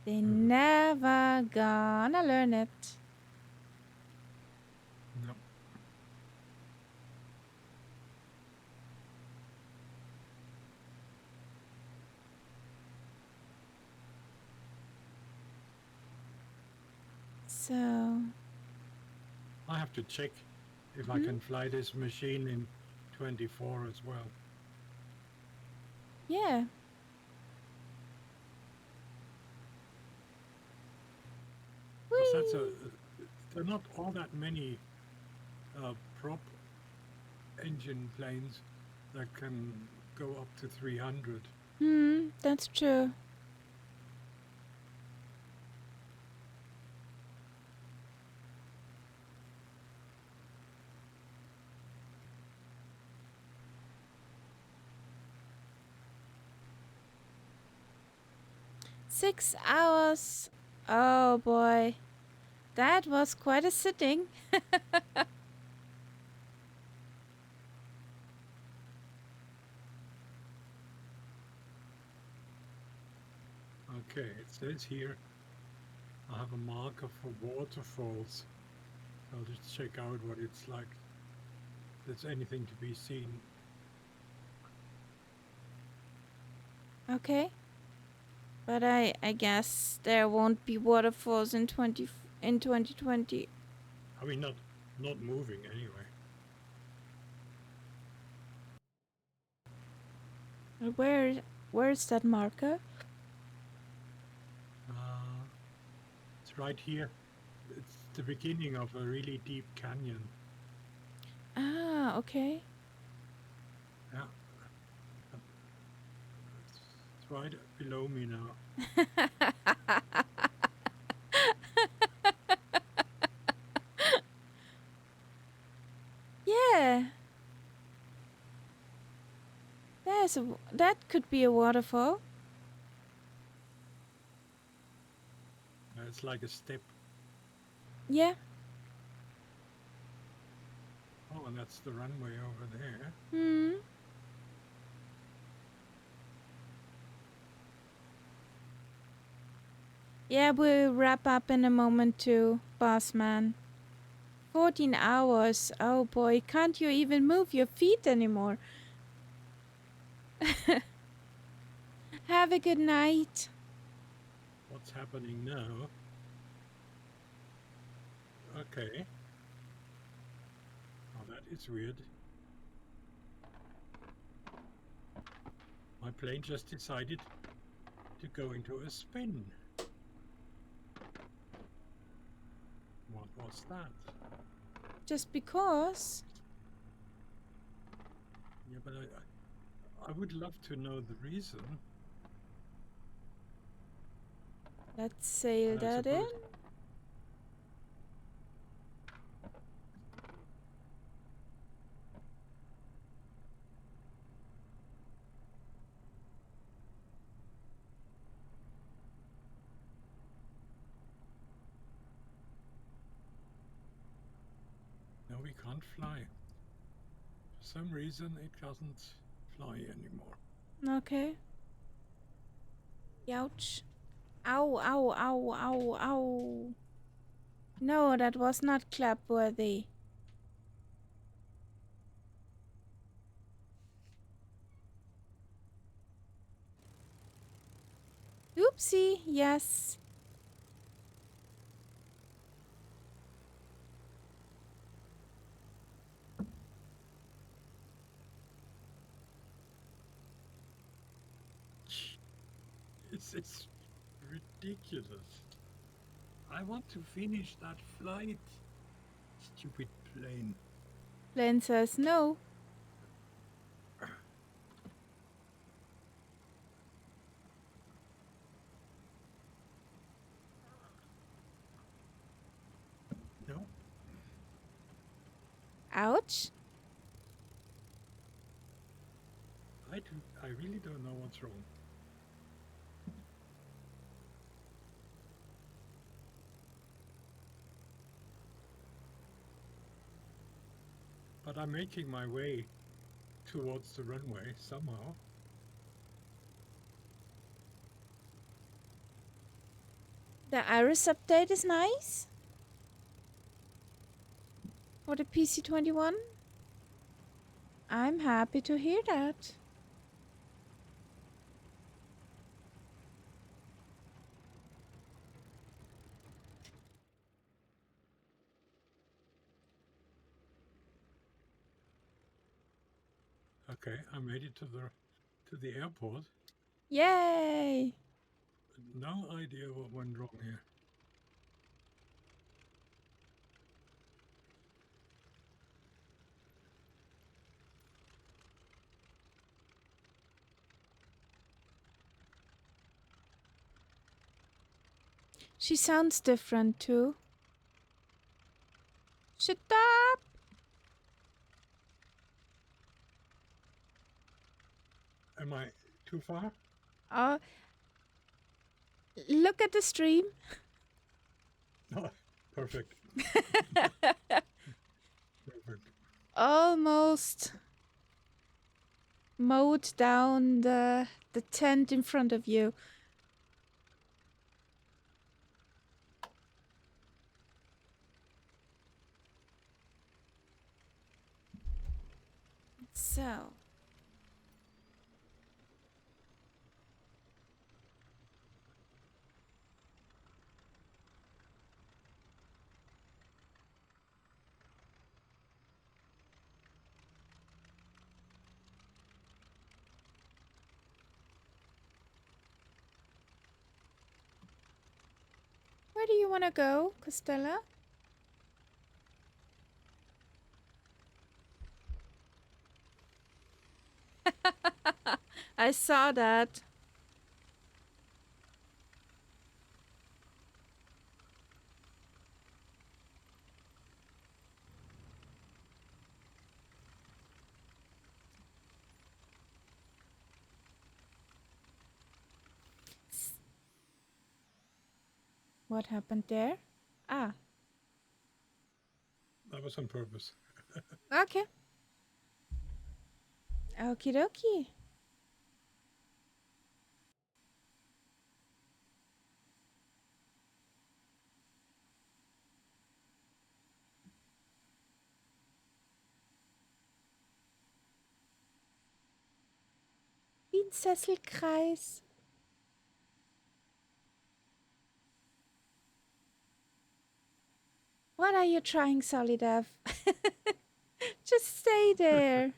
They never gonna learn it. No. So, I have to check if I can fly this machine in 24 as well. yeah. Because that's there are not all that many prop engine planes that can go up to 300. That's true. Six hours. Oh boy. That was quite a sitting. Okay, it says here I have a marker for waterfalls. I'll just check out what it's like. If there's anything to be seen. Okay. But I guess there won't be waterfalls in 2020. I mean, not moving anyway. Where's that marker? It's right here. It's the beginning of a really deep canyon. Ah, okay. Yeah. It's right below me now. Yeah. That could be a waterfall. It's like a step. Yeah. Oh, and that's the runway over there. Yeah, we'll wrap up in a moment too, boss man. 14 hours. Oh boy, can't you even move your feet anymore? Have a good night. What's happening now? Okay. Oh, that is weird. My plane just decided to go into a spin. What was that? Just because. Yeah, but I would love to know the reason. Let's sail that in. No, we can't fly. For some reason, it doesn't fly anymore. Okay. Ouch. Ow, ow, ow, ow, ow. No, that was not clap worthy. Oopsie, yes. It's ridiculous. I want to finish that flight. Stupid plane. Plane says no. No, Ouch. I really don't know what's wrong. But I'm making my way towards the runway somehow. The Iris update is nice for the PC-21. I'm happy to hear that. Okay, I made it to the airport. Yay! No idea what went wrong here. She sounds different too. Shut up! Am I too far? Uh, look at the stream. No, perfect. Perfect. Almost mowed down the tent in front of you. So, where do you want to go, Costello? I saw that. What happened there? Ah, That was on purpose. okay. Okie dokie. Wie ein Sesselkreis. What are you trying, Solidev? Just stay there.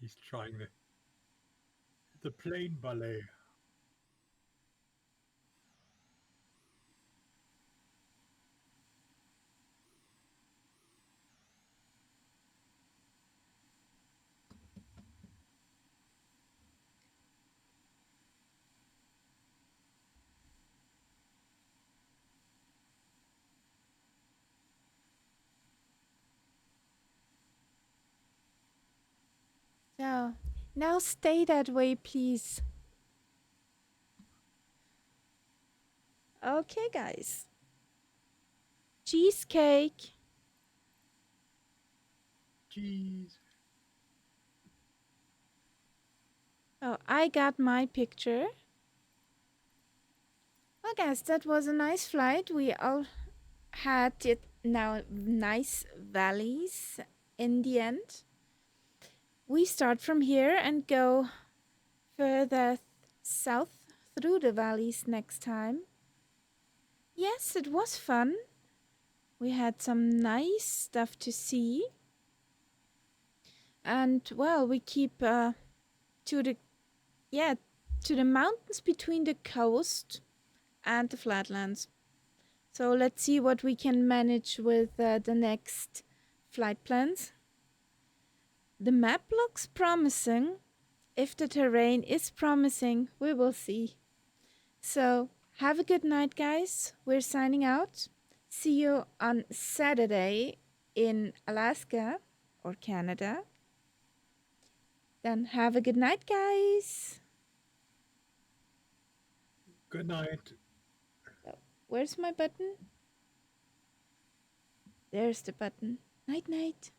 He's trying the plane ballet. So, now stay that way, please. Okay, guys. Cheesecake. Cheese. Oh, I got my picture. Well, guys, that was a nice flight. We all had it now nice valleys in the end. We start from here and go further south through the valleys next time. Yes, it was fun. We had some nice stuff to see. And well, we keep to to the mountains between the coast and the flatlands. So let's see what we can manage with the next flight plans. The map looks promising. If the terrain is promising, we will see. So, have a good night, guys. We're signing out. See you on Saturday in Alaska or Canada. Then, have a good night, guys. Good night. So, where's my button? There's the button. Night, night.